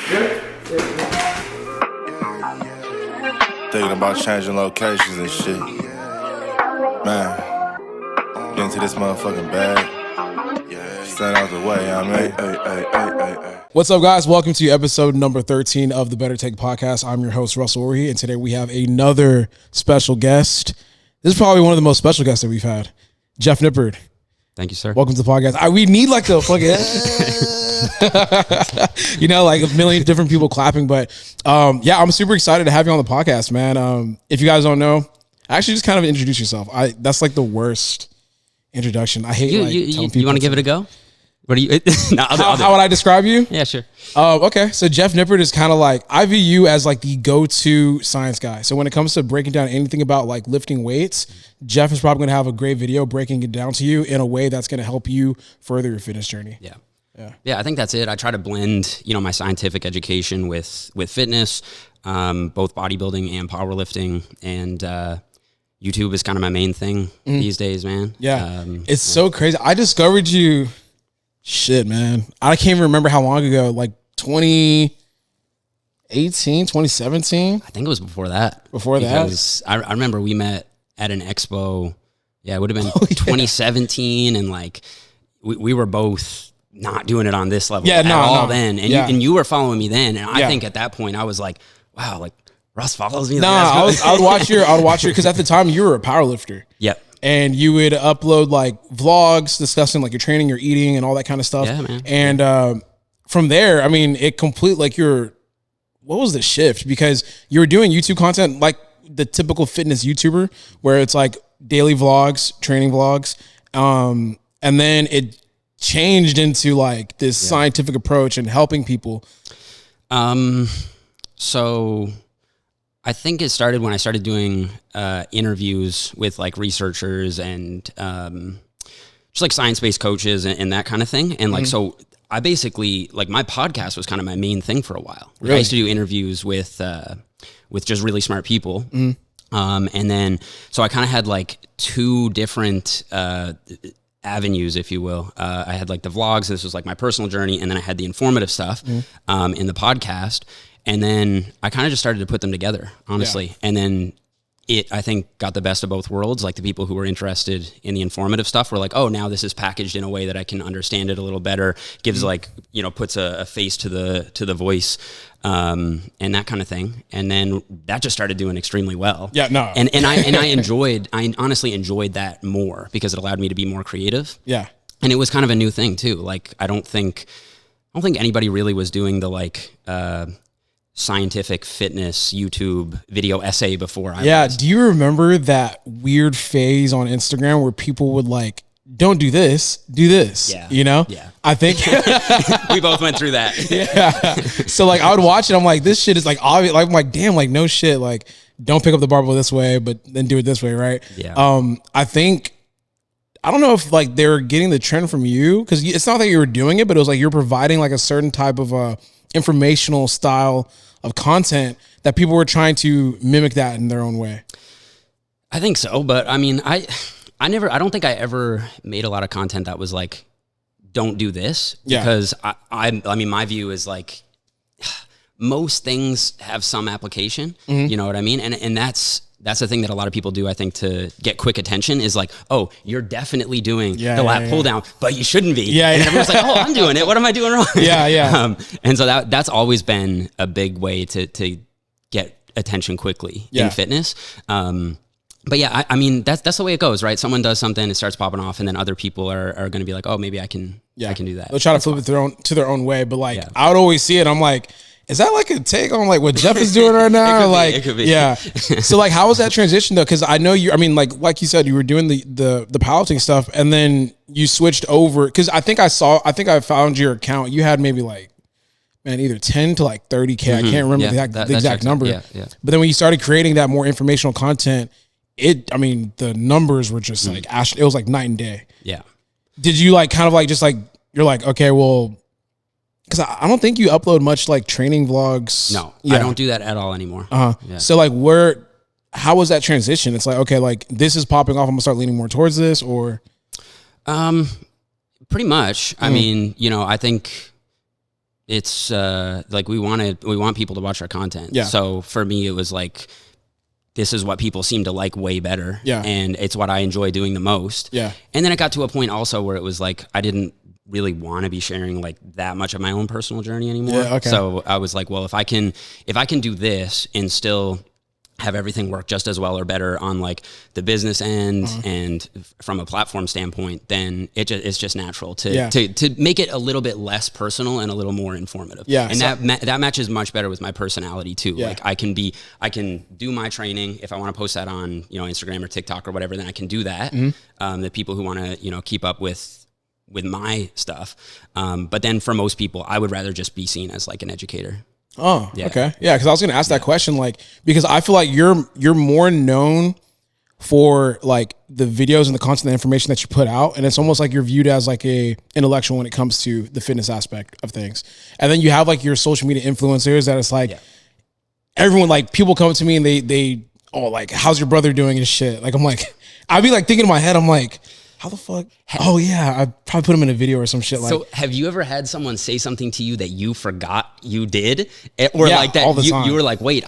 Thinking about changing locations and shit. Man, get into this motherfucking bag. Stand out the way, I mean. What's up, guys? Welcome to episode number 13 of the Better Take podcast. I'm your host, Russ, and today we have another special guest. This is probably one of the most special guests that we've had, Jeff Nippard. Thank you, sir. Welcome to the podcast. We need like the fucking, like a million different people clapping. But yeah, I'm super excited to have you on the podcast, man. If you guys don't know, actually just kind of introduce yourself. That's like the worst introduction. I hate telling people. You want to give it a go? What do you? No, how would I describe you? Yeah, sure. Okay, so Jeff Nippard is kind of like, I view you as like the go-to science guy. So when it comes to breaking down anything about like lifting weights, Jeff is probably going to have a great video breaking it down to you in a way that's going to help you further your fitness journey. Yeah, I think that's it. I try to blend, my scientific education with fitness, both bodybuilding and powerlifting, and YouTube is kind of my main thing these days, man. Yeah, it's so crazy. I discovered you. Shit, man. I can't even remember how long ago, like 2018, 2017? I think it was before that. Because I remember we met at an expo. Yeah, it would have been 2017. And like, we were both not doing it on this level then. And you were following me then. And I think at that point I was like, wow, like Russ follows me. I would watch your, because at the time you were a powerlifter. Yep. And you would upload like vlogs discussing like your training, your eating, and all that kind of stuff. Yeah, man. And from there, I mean, it complete like what was the shift? Because you were doing YouTube content like the typical fitness YouTuber, where it's like daily vlogs, training vlogs, and then it changed into like this scientific approach and helping people. So I think it started when I started doing interviews with like researchers and just like science-based coaches and that kind of thing. And like, so I basically, like my podcast was kind of my main thing for a while. Really? I used to do interviews with just really smart people. And then, so I kind of had like two different avenues, if you will. I had like the vlogs. This was like my personal journey. And then I had the informative stuff in the podcast. And then I kind of just started to put them together, honestly. Yeah. And then I think, got the best of both worlds. Like the people who were interested in the informative stuff were like, oh, now this is packaged in a way that I can understand it a little better. Gives like, puts a face to the voice, and that kind of thing. And then that just started doing extremely well. Yeah, no. And I honestly enjoyed that more because it allowed me to be more creative. Yeah. And it was kind of a new thing too. Like, I don't think anybody really was doing the like, scientific fitness YouTube video essay before I was. Do you remember that weird phase on Instagram where people would like, don't do this, do this? Yeah. Yeah. I think we both went through that. Yeah. So like I would watch it, I'm like, this shit is like obvious. Like I'm like, damn, like no shit. Like don't pick up the barbell this way, but then do it this way, right? Yeah. I don't know if like they were getting the trend from you, because it's not that you were doing it, but it was like you're providing like a certain type of informational style of content that people were trying to mimic that in their own way. I think so, but I mean, I don't think I ever made a lot of content that was like, don't do this, because I mean, my view is like most things have some application, you know what I mean? And that's the thing that a lot of people do, I think, to get quick attention is like, oh, you're definitely doing the lat pull down, but you shouldn't be. And everyone's like, oh, I'm doing it. What am I doing wrong? And so that's always been a big way to get attention quickly in fitness. But yeah, I mean, that's the way it goes, right? Someone does something, it starts popping off, and then other people are going to be like, oh, maybe I can do that. They'll try to flip it to their own way. But like, I would always see it. I'm like, is that like a take on like what Jeff is doing right now? It could be. Yeah. So like, how was that transition though? Because I know like you said, you were doing the powerlifting stuff, and then you switched over. Because I think I found your account. You had maybe like, man, either 10 to like 30K. I can't remember the exact number. Yeah. But then when you started creating that more informational content, the numbers were just like, it was like night and day. Yeah. Did you like kind of like just like, you're like, okay, well, because I don't think you upload much like training vlogs. No, I don't do that at all anymore. So like how was that transition? It's like, okay, like this is popping off, I'm gonna start leaning more towards this, or? Pretty much. I mean, I think it's like we want people to watch our content. Yeah. So for me, it was like, this is what people seem to like way better. Yeah. And it's what I enjoy doing the most. Yeah. And then it got to a point also where it was like, I didn't really want to be sharing like that much of my own personal journey anymore. Yeah, okay. So I was like, well, if I can do this and still have everything work just as well or better on like the business end and from a platform standpoint, then it's just natural to make it a little bit less personal and a little more informative. Yeah. And that matches much better with my personality too. Yeah. Like I can do my training. If I want to post that on, Instagram or TikTok or whatever, then I can do that. The people who want to, keep up with my stuff. But then for most people, I would rather just be seen as like an educator. Oh, Yeah. okay. Yeah, because I was going to ask that question, like, because I feel like you're more known for like the videos and the content, the information that you put out, and it's almost like you're viewed as like a intellectual when it comes to the fitness aspect of things. And then you have like your social media influencers that it's like everyone, like people come to me and they like, how's your brother doing and shit? Like I'm like, I'd be like thinking in my head, I'm like, how the fuck? Oh yeah, I probably put him in a video or some shit. Like, so have you ever had someone say something to you that you forgot you did, or like that all the time. You were like, wait,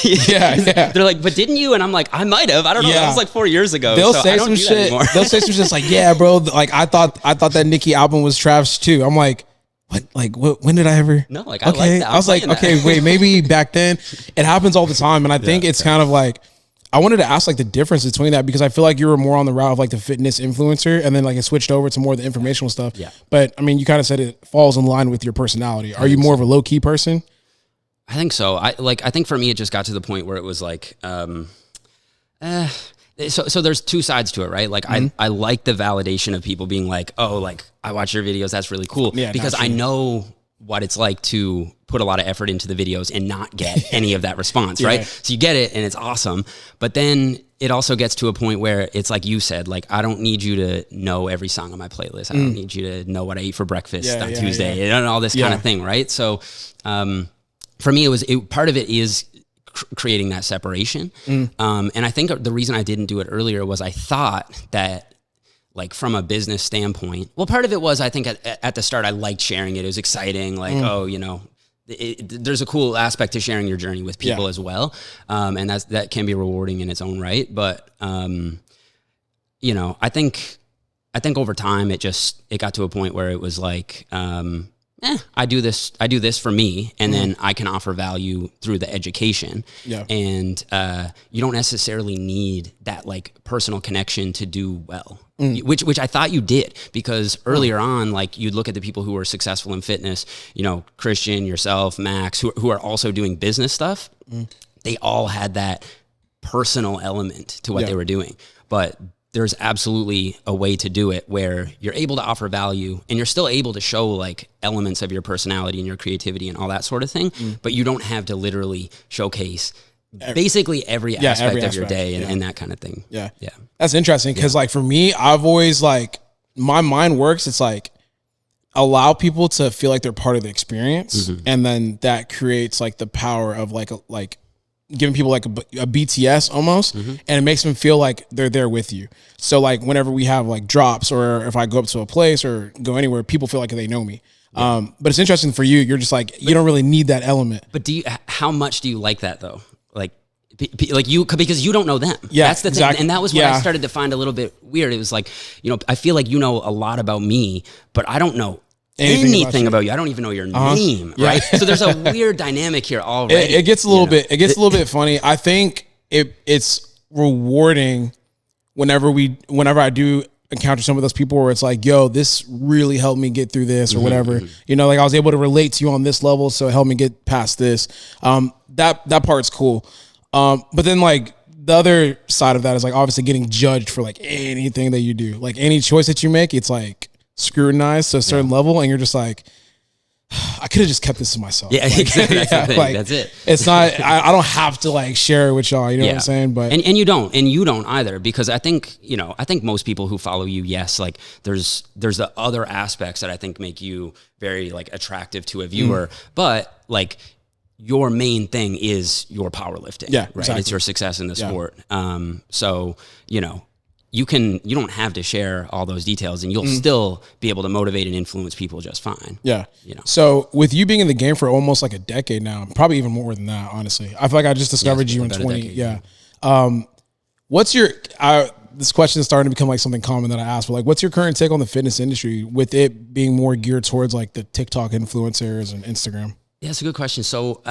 yeah. They're like, but didn't you? And I'm like, I might have. I don't know. That was like 4 years ago. They'll so say I don't some do that shit. anymore. They'll say some shit like, yeah, bro. Like I thought that Nicki album was trash too. I'm like, what? Like what? When did I ever? No, like I okay. like that. I was like, okay, wait, maybe back then. It happens all the time, and I think it's kind of like. I wanted to ask like the difference between that because I feel like you were more on the route of like the fitness influencer and then like it switched over to more of the informational stuff. Yeah. But I mean, you kind of said it falls in line with your personality. Are you more of a low key person? I think so. I think for me, it just got to the point where it was like, so there's two sides to it, right? Like I like the validation of people being like, oh, like I watch your videos. That's really cool. Yeah, because I know what it's like to put a lot of effort into the videos and not get any of that response, right? So you get it and it's awesome. But then it also gets to a point where it's like you said, like, I don't need you to know every song on my playlist. I don't need you to know what I eat for breakfast on Tuesday and all this kind of thing, right? So for me, part of it is creating that separation. And I think the reason I didn't do it earlier was I thought that like from a business standpoint, well, part of it was, I think at the start, I liked sharing it. It was exciting. Like, there's a cool aspect to sharing your journey with people as well. And that can be rewarding in its own right. But, I think over time it got to a point where it was like, I do this for me, and then I can offer value through the education. Yeah. And you don't necessarily need that like personal connection to do well, which I thought you did, because earlier on, like you'd look at the people who were successful in fitness, Christian, yourself, Max, who are also doing business stuff. They all had that personal element to what they were doing, but there's absolutely a way to do it where you're able to offer value and you're still able to show like elements of your personality and your creativity and all that sort of thing, but you don't have to literally showcase basically every aspect of your day and that kind of thing. Yeah. Yeah. That's interesting because like for me, I've always like, my mind works. It's like allow people to feel like they're part of the experience. And then that creates like the power of like giving people like a BTS almost, and it makes them feel like they're there with you. So like whenever we have like drops, or if I go up to a place or go anywhere, people feel like they know me. But it's interesting for you. You're just like, you don't really need that element. But how much do you like that though? Like you, because you don't know them. Yeah, that's the thing. And that was what I started to find a little bit weird. It was like, I feel like you know a lot about me, but I don't know anything about you. I don't even know your name, right? So there's a weird dynamic here already. It gets a little bit. It gets a little bit funny. I think it's rewarding whenever I do encounter some of those people where it's like, yo, this really helped me get through this or whatever. Like I was able to relate to you on this level, so it helped me get past this. That part's cool. But then like the other side of that is like obviously getting judged for like anything that you do, like any choice that you make. It's like scrutinized to a certain level, and you're just like, I could have just kept this to myself. Yeah, like, exactly. That's the thing. Like, that's it. It's not. I don't have to like share it with y'all. You know what I'm saying? But and you don't either, because I think most people who follow you, yes, like there's the other aspects that I think make you very like attractive to a viewer, but like your main thing is your powerlifting. Yeah, right. exactly. It's your success in the sport. So you don't have to share all those details, and you'll still be able to motivate and influence people just fine. Yeah. You know. So with you being in the game for almost like a decade now, probably even more than that, honestly. I feel like I just discovered you in 20. Decade, What's your, this question is starting to become like something common that I ask, but like, what's your current take on the fitness industry with it being more geared towards like the TikTok influencers and Instagram? Yeah, it's a good question. So,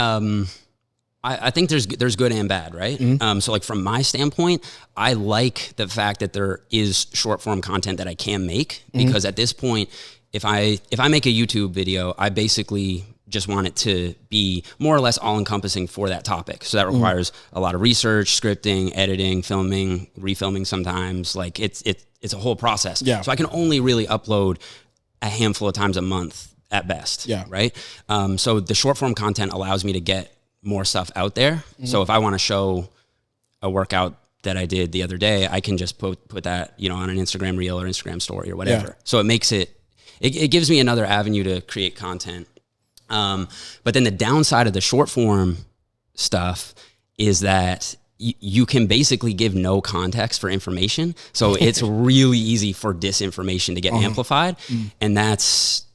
I think there's good and bad, right? So like from my standpoint, I like the fact that there is short form content that I can make, because at this point, if I make a YouTube video, I basically just want it to be more or less all encompassing for that topic. So that requires a lot of research, scripting, editing, filming, refilming sometimes. Like it's a whole process. Yeah. So I can only really upload a handful of times a month at best. Yeah. Right. So the short form content allows me to get more stuff out there. So if I want to show a workout that I did the other day, I can just put that, on an Instagram reel or Instagram story or whatever. Yeah. So it makes it gives me another avenue to create content. But then the downside of the short form stuff is that you can basically give no context for information. So it's really easy for disinformation to get amplified. And that's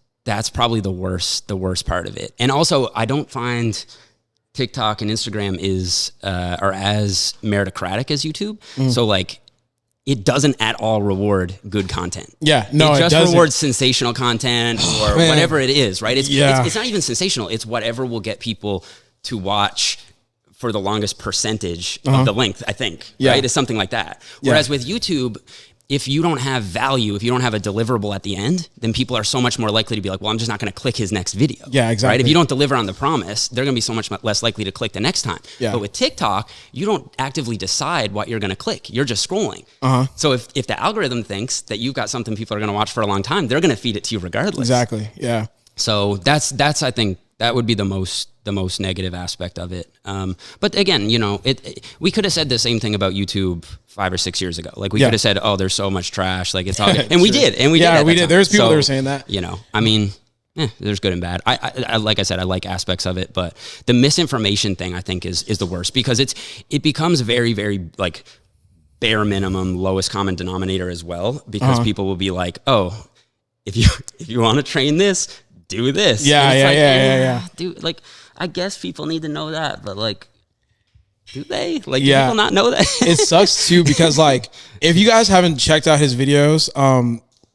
probably the worst part of it. And also I don't find TikTok and Instagram are as meritocratic as YouTube. So like it doesn't at all reward good content. Yeah, no, it just doesn't. rewards sensational content or whatever it is, right? It's not even sensational. It's whatever will get people to watch for the longest percentage of the length, I think, right? It's something like that. Whereas with YouTube, if you don't have value, if you don't have a deliverable at the end, then people are so much more likely to be like, well, I'm just not going to click his next video. Yeah, exactly. Right? If you don't deliver on the promise, they're going to be so much less likely to click the next time. Yeah. But with TikTok, you don't actively decide what you're going to click. You're just scrolling. So if the algorithm thinks that you've got something people are going to watch for a long time, they're going to feed it to you regardless. Exactly. Yeah. So that's I think that would be the most negative aspect of it. But again, we could have said the same thing about YouTube 5 or 6 years ago. Like we could have said, oh, there's so much trash. Like it's all good. And we did. And we did. There's people that were saying that. I mean, there's good and bad. I like I said, I like aspects of it, but the misinformation thing I think is the worst, because it becomes very, very like bare minimum, lowest common denominator as well, because people will be like, oh, if you want to train this, do this. Yeah. Dude, like, I guess people need to know that, but like, do they? Like, do people not know that? It sucks too, because like, if you guys haven't checked out his videos,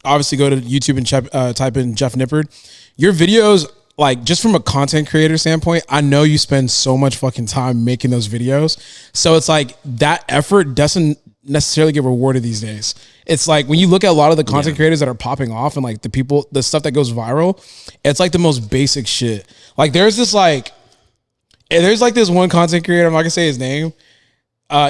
obviously go to YouTube and type in Jeff Nippard. Your videos, like, just from a content creator standpoint, I know you spend so much fucking time making those videos. So it's like that effort doesn't necessarily get rewarded these days. It's like when you look at a lot of the content creators that are popping off and like the stuff that goes viral, it's like the most basic shit. Like there's this one content creator, I'm not gonna say his name.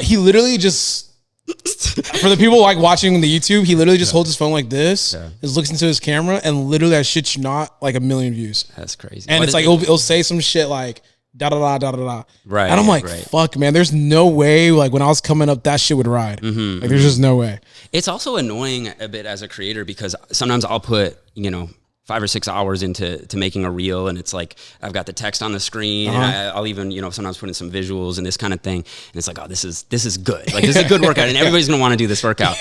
He literally just, for the people like watching the YouTube, he literally just holds his phone like this, just looks into his camera, and literally that shit's not like 1 million views. That's crazy. And it's like it'll say some shit like da da da da da da. Right. And I'm like, fuck, man. There's no way. Like when I was coming up, that shit would ride. Like there's just no way. It's also annoying a bit as a creator, because sometimes I'll put 5 or 6 hours into making a reel, and it's like I've got the text on the screen, and I'll even sometimes put in some visuals and this kind of thing, and it's like, oh, this is good, like this is a good workout, and everybody's gonna want to do this workout.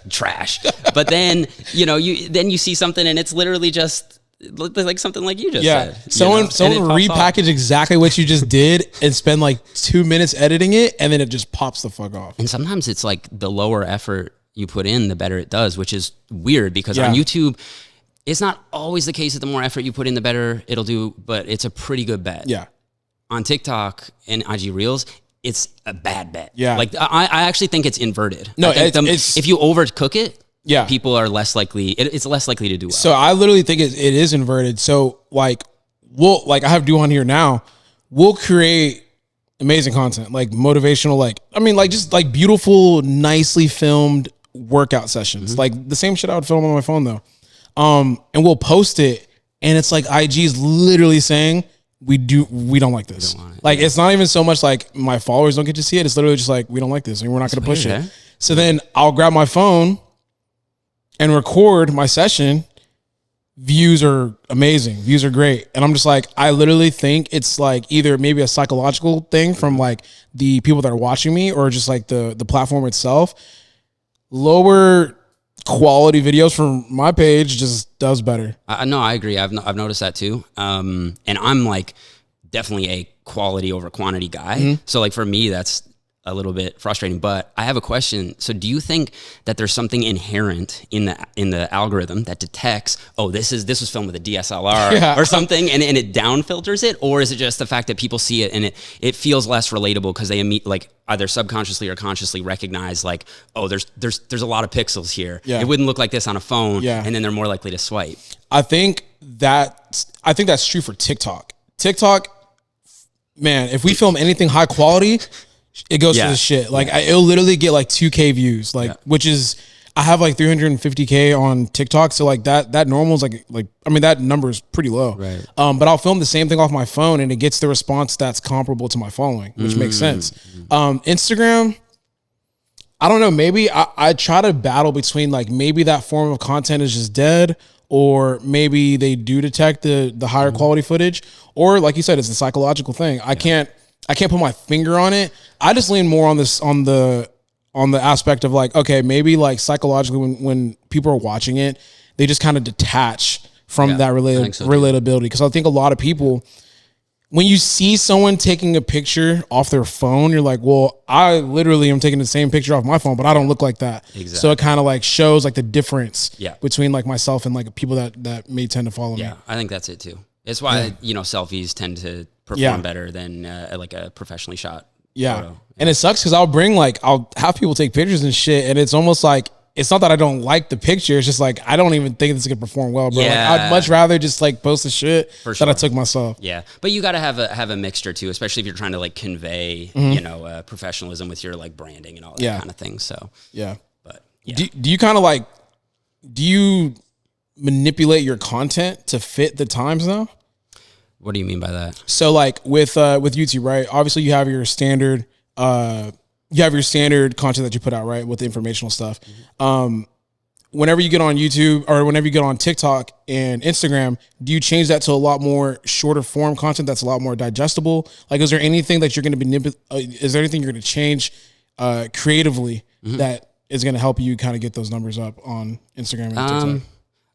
Trash. But then you see something, and it's literally just like something like you just said. Someone repackage exactly what you just did and spend like 2 minutes editing it, and then it just pops the fuck off. And sometimes it's like the lower effort you put in, the better it does, which is weird, because on YouTube, it's not always the case that the more effort you put in, the better it'll do, but it's a pretty good bet. Yeah. On TikTok and IG Reels, it's a bad bet. Yeah. Like I actually think it's inverted. No, I think if you overcook it, people are less likely. It's less likely to do well. So I literally think it is inverted. So like I have Do on here now. We'll create amazing content, like motivational, just like beautiful, nicely filmed workout sessions, like the same shit I would film on my phone though. And we'll post it, and it's like IG's literally saying we don't like this. It's not even so much like my followers don't get to see it. It's literally just like, we don't like this and we're not going to push it. So then I'll grab my phone and record my session. Views are amazing. Views are great. And I'm just like, I literally think it's like either maybe a psychological thing from like the people that are watching me, or just like the platform itself. lower quality videos from my page just does better. No, I agree. I've noticed that too. And I'm like definitely a quality over quantity guy. So like for me, that's a little bit frustrating, but I have a question. So do you think that there's something inherent in the algorithm that detects, oh, this was filmed with a DSLR or something, and it down filters it? Or is it just the fact that people see it and it feels less relatable because they like either subconsciously or consciously recognize like, oh, there's a lot of pixels here. It wouldn't look like this on a phone. And then they're more likely to swipe. I think that's true for TikTok. TikTok, man, if we film anything high quality, it goes to the shit. Like it'll literally get like 2K views, like which is, I have like 350K on TikTok. So like that normal is like, I mean, that number is pretty low. Right. But I'll film the same thing off my phone and it gets the response that's comparable to my following, which makes sense. Instagram, I don't know, maybe I try to battle between like, maybe that form of content is just dead, or maybe they do detect the higher quality footage, or like you said, it's a psychological thing. I can't put my finger on it. I just lean more on the aspect of like, okay, maybe like psychologically when people are watching it, they just kind of detach from that relatability. Because I think a lot of people, when you see someone taking a picture off their phone, you're like, well, I literally am taking the same picture off my phone, but I don't look like that. Exactly. So it kind of like shows like the difference between like myself and like people that may tend to follow me. Yeah, I think that's it too. It's why, selfies tend to perform better than like a professionally shot photo. And it sucks because I'll have people take pictures and shit, and it's almost like, it's not that I don't like the picture, it's just like I don't even think this is gonna perform well, bro. Like, I'd much rather just like post the shit that I took myself. Yeah, but you got to have a mixture too, especially if you're trying to like convey professionalism with your like branding and all that kind of thing. So but do you kind of like, do you manipulate your content to fit the times now? What do you mean by that? So like with YouTube, right? Obviously you have your standard content that you put out, right? With the informational stuff. Whenever you get on YouTube or whenever you get on TikTok and Instagram, do you change that to a lot more shorter form content that's a lot more digestible? Like, is there anything that you're going to is there anything you're going to change creatively that is going to help you kind of get those numbers up on Instagram and TikTok?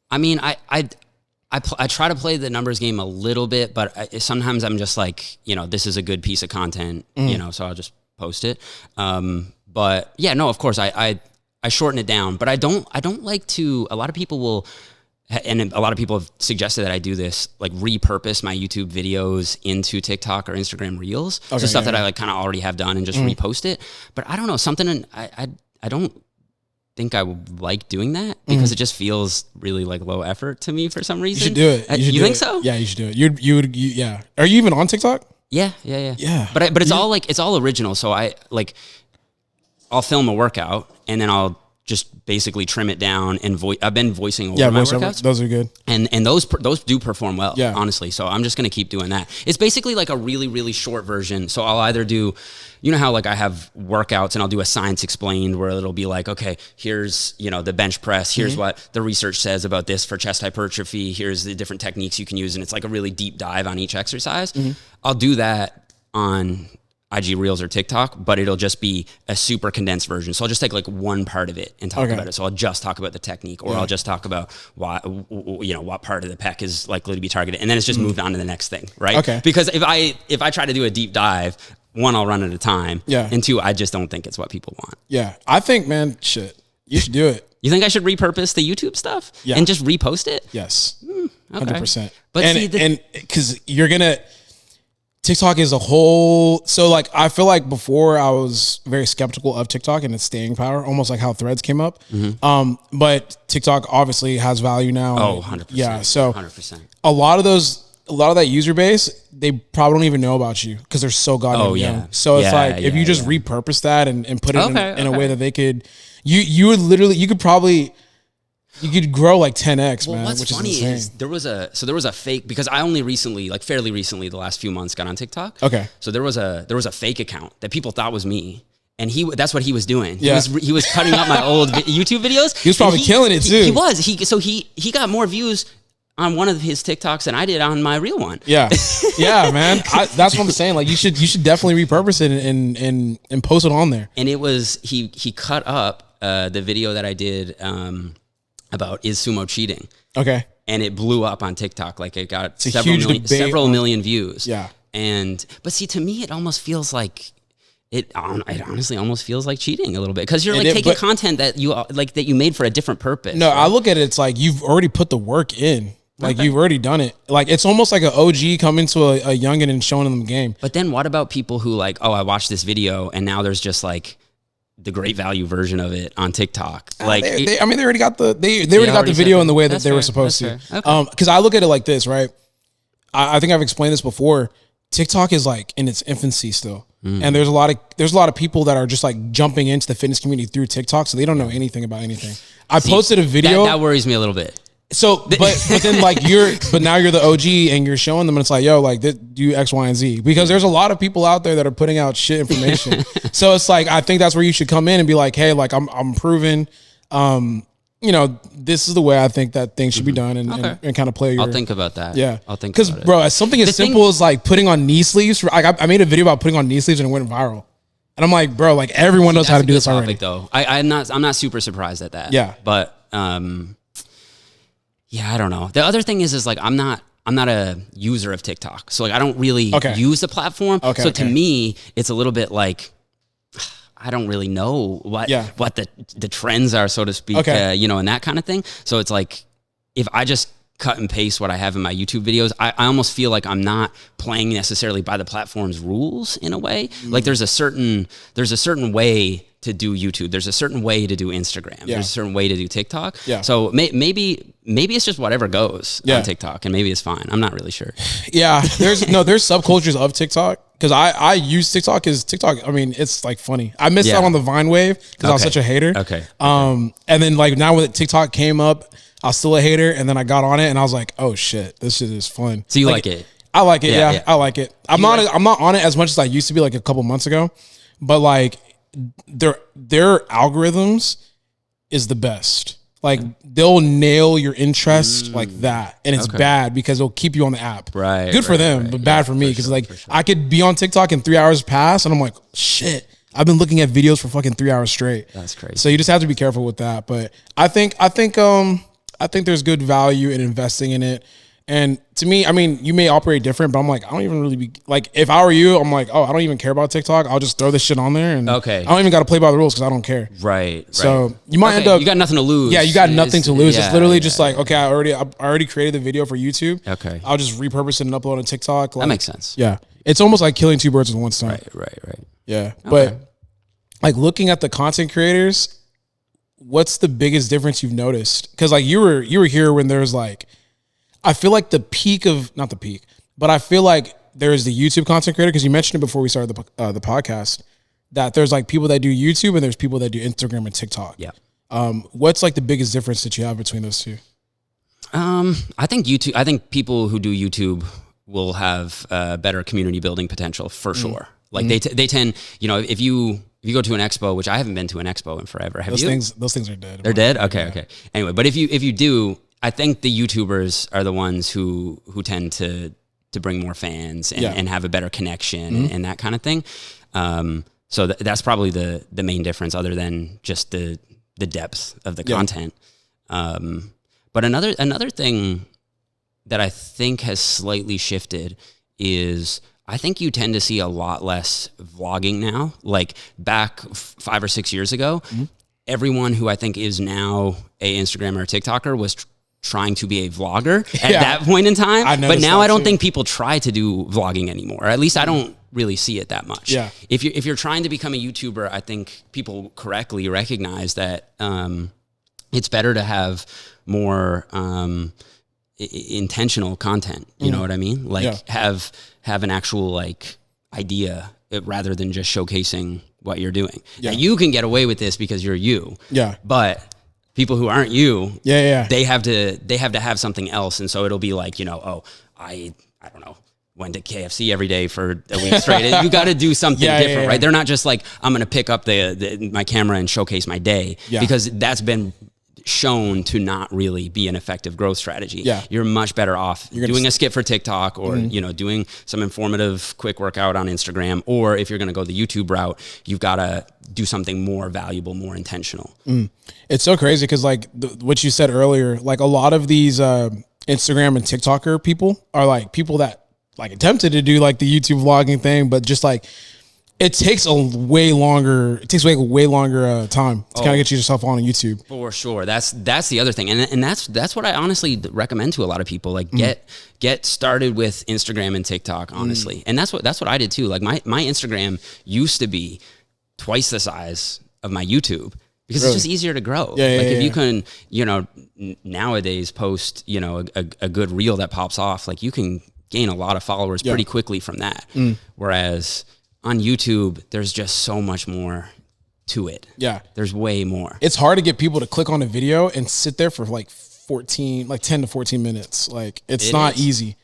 I mean, I try to play the numbers game a little bit, but sometimes I'm just like, this is a good piece of content, so I'll just post it. But yeah, no, of course I shorten it down, but I don't like to, a lot of people will, and a lot of people have suggested that I do this, like repurpose my YouTube videos into TikTok or Instagram Reels. So stuff that I like kind of already have done and just repost it. But I don't know, I don't think I would like doing that because it just feels really like low effort to me for some reason. You should do it. You think so? Yeah, you should do it. You would. Yeah. Are you even on TikTok? Yeah. But it's all like, it's all original. So I'll film a workout and then I'll just basically trim it down and I've been voicing over my workouts. Those are good. And those do perform well, honestly. So I'm just going to keep doing that. It's basically like a really, really short version. So I'll either do, how like I have workouts and I'll do a science explained where it'll be like, okay, here's, the bench press. Here's what the research says about this for chest hypertrophy. Here's the different techniques you can use. And it's like a really deep dive on each exercise. I'll do that on IG Reels or TikTok, but it'll just be a super condensed version. So I'll just take like one part of it and talk about it. So I'll just talk about the technique, or I'll just talk about why, what part of the pec is likely to be targeted. And then it's just moved on to the next thing, right? Okay. Because if I try to do a deep dive, one, I'll run at a time. Yeah. And two, I just don't think it's what people want. Yeah. I think, man, you should do it. You think I should repurpose the YouTube stuff and just repost it? Yes. 100%. But and because you're going to, TikTok is a whole, so like, I feel like before I was very skeptical of TikTok and its staying power, almost like how Threads came up. But TikTok obviously has value now. Oh, 100%. Yeah. So 100%. A lot of that user base, they probably don't even know about you because they're so goddamn young. So it's like, if you just repurpose that and put it in a way that they could, you would literally, you could grow like 10x, man. What's which funny is there was a fake, because I only recently, like fairly recently, the last few months, got on TikTok. Okay. So there was a fake account that people thought was me. And that's what he was doing. Yeah. He was cutting up my old YouTube videos. He was probably killing it too. He was. He got more views on one of his TikToks than I did on my real one. Yeah. Yeah, man. That's what I'm saying. Like, you should definitely repurpose it and post it on there. And it was, he cut up the video that I did about is sumo cheating. Okay. And it blew up on TikTok. Like it got It's a huge debate several million views. Yeah. But see, to me, it almost feels like it honestly almost feels like cheating a little bit, because you're It like is, taking but- content that you made for a different purpose. No, right? I look at it, it's like you've already put the work in. Like you've already done it. Like it's almost like an OG coming to a youngin and showing them the game. But then what about people who like, oh, I watched this video and now there's just like the great value version of it on TikTok. Like, they already got the already got the video in the way that they were supposed to. Okay. Because I look at it like this, right? I think I've explained this before. TikTok is like in its infancy still, and there's a lot of people that are just like jumping into the fitness community through TikTok, so they don't know anything about anything. I posted a video that worries me a little bit. So, but then like now you're the OG and you're showing them, and it's like, yo, like do X, Y, and Z, because there's a lot of people out there that are putting out shit information. So it's like, I think that's where you should come in and be like, hey, like I'm proven, this is the way I think that things should be done, and kind of play your. I'll think about that. Yeah, I'll think because bro, as something as simple as like putting on knee sleeves. Like I made a video about putting on knee sleeves and it went viral, and I'm like, bro, like everyone knows how to do this already. Though I'm not super surprised at that. Yeah, but yeah, I don't know. The other thing is like I'm not a user of TikTok, so like I don't really use the platform. So to me, it's a little bit like I don't really know what the trends are, so to speak, and that kind of thing. So it's like if I just cut and paste what I have in my YouTube videos, I almost feel like I'm not playing necessarily by the platform's rules in a way. Like there's a certain way to do YouTube. There's a certain way to do Instagram. Yeah. There's a certain way to do TikTok. Yeah. So maybe it's just whatever goes on TikTok, and maybe it's fine. I'm not really sure. Yeah. There's subcultures of TikTok, because I use TikTok because TikTok, I mean, it's like funny. I missed out on the Vine wave because I was such a hater. Okay. And then like now when TikTok came up, I was still a hater, and then I got on it and I was like, oh shit, this shit is fun. So you like it? I like it. Yeah. I like it. I'm not on it as much as I used to be like a couple months ago, but like their algorithms is the best. Like they'll nail your interest like that, and it's bad because it'll keep you on the app. Right. Good for them, but bad for me because I could be on TikTok and 3 hours pass, and I'm like, shit, I've been looking at videos for fucking 3 hours straight. That's crazy. So you just have to be careful with that. But I think there's good value in investing in it. And to me, I mean, you may operate different, but I'm like, I don't even really be like, if I were you, I'm like, oh, I don't even care about TikTok. I'll just throw this shit on there, and I don't even got to play by the rules because I don't care. Right. So you might end up, you got nothing to lose. Yeah, you got nothing to lose. It's literally just like, okay, I already created the video for YouTube. Okay, I'll just repurpose it and upload it on TikTok. Like, that makes sense. Yeah, it's almost like killing two birds with one stone. Right. Yeah, but like looking at the content creators, what's the biggest difference you've noticed? Because like you were here when there was like, I feel like not the peak, but I feel like there's the YouTube content creator, because you mentioned it before we started the podcast, that there's like people that do YouTube and there's people that do Instagram and TikTok. Yeah. What's like the biggest difference that you have between those two? I think people who do YouTube will have better community building potential for sure. Like they tend, if you go to an expo, which I haven't been to an expo in forever. Have you? Those things are dead. They're dead? Okay. Anyway, but if you do, I think the YouTubers are the ones who tend to bring more fans and have a better connection and that kind of thing. So that's probably the main difference, other than just the depth of the content. But another thing that I think has slightly shifted is I think you tend to see a lot less vlogging now. Like back 5 or 6 years ago, everyone who I think is now a Instagrammer or TikToker was trying to be a vlogger at that point in time. But now I don't think people try to do vlogging anymore. Or at least I don't really see it that much. Yeah. If you're trying to become a YouTuber, I think people correctly recognize that it's better to have more intentional content. You know what I mean? Like have an actual like idea rather than just showcasing what you're doing. Now, you can get away with this because you're you. Yeah. But people who aren't you, they have to have something else, and so it'll be like, I don't know, went to KFC every day for a week straight. You got to do something different, right? They're not just like, I'm going to pick up my camera and showcase my day, because that's been shown to not really be an effective growth strategy. Yeah. You're much better off doing a skit for TikTok or, doing some informative quick workout on Instagram. Or if you're going to go the YouTube route, you've got to do something more valuable, more intentional. It's so crazy because like what you said earlier, like a lot of these Instagram and TikToker people are like people that like attempted to do like the YouTube vlogging thing, but just like it takes way longer time to kind of get yourself on YouTube. For sure. That's the other thing. And that's what I honestly recommend to a lot of people. Like get started with Instagram and TikTok, honestly. And that's what I did too. Like my Instagram used to be twice the size of my YouTube because it's just easier to grow. If you can, nowadays post, a good reel that pops off, like you can gain a lot of followers pretty quickly from that. Whereas on YouTube, there's just so much more to it. Yeah. There's way more. It's hard to get people to click on a video and sit there for like 10 to 14 minutes. Like it's not easy.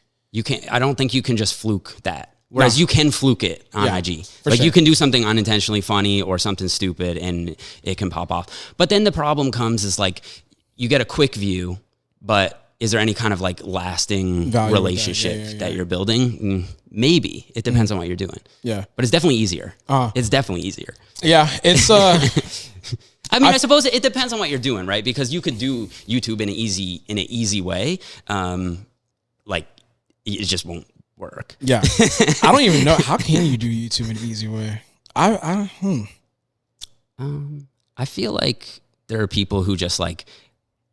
I don't think you can just fluke that. Whereas you can fluke it on IG. Like sure. You can do something unintentionally funny or something stupid and it can pop off. But then the problem comes is like you get a quick view, but is there any kind of like lasting relationship that you're building? Maybe. It depends on what you're doing. Yeah. But it's definitely easier. It's definitely easier. Yeah. It's I mean, I suppose it depends on what you're doing, right? Because you could do YouTube in an easy way. Like it just won't work. Yeah. I don't even know, how can you do YouTube in an easy way? I feel like there are people who just like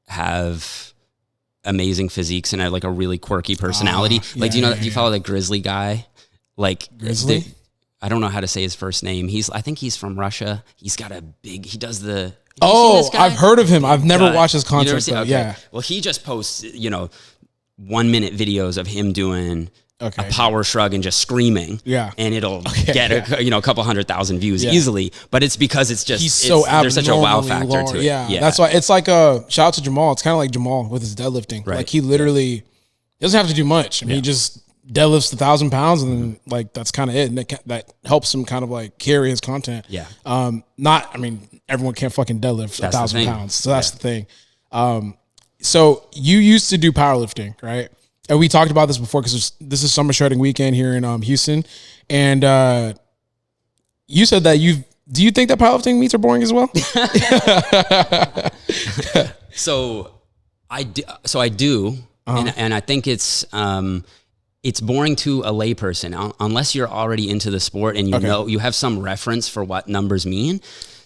have amazing physiques and like a really quirky personality. Like, do you follow the Grizzly guy? Like Grizzly? I don't know how to say his first name. I think he's from Russia. He's got he does the. I've heard of him. I've never watched his content. Okay. Yeah. Well, he just posts, 1 minute videos of him doing a power shrug and just screaming. Yeah. And it'll get a couple 100,000 views easily. But it's because it's just, there's such a wow factor to it. Yeah. That's why it's like shout out to Jamal. It's kind of like Jamal with his deadlifting. Right. Like he literally doesn't have to do much. I mean, he just deadlifts 1,000 pounds and then like, that's kind of it. And that helps him kind of like carry his content. Yeah. Everyone can't fucking deadlift 1,000 pounds. So that's the thing. So you used to do powerlifting, right? And we talked about this before because this is summer shredding weekend here in Houston. And you said that do you think that powerlifting meets are boring as well? So I do. And I think it's boring to a layperson unless you're already into the sport and you have some reference for what numbers mean.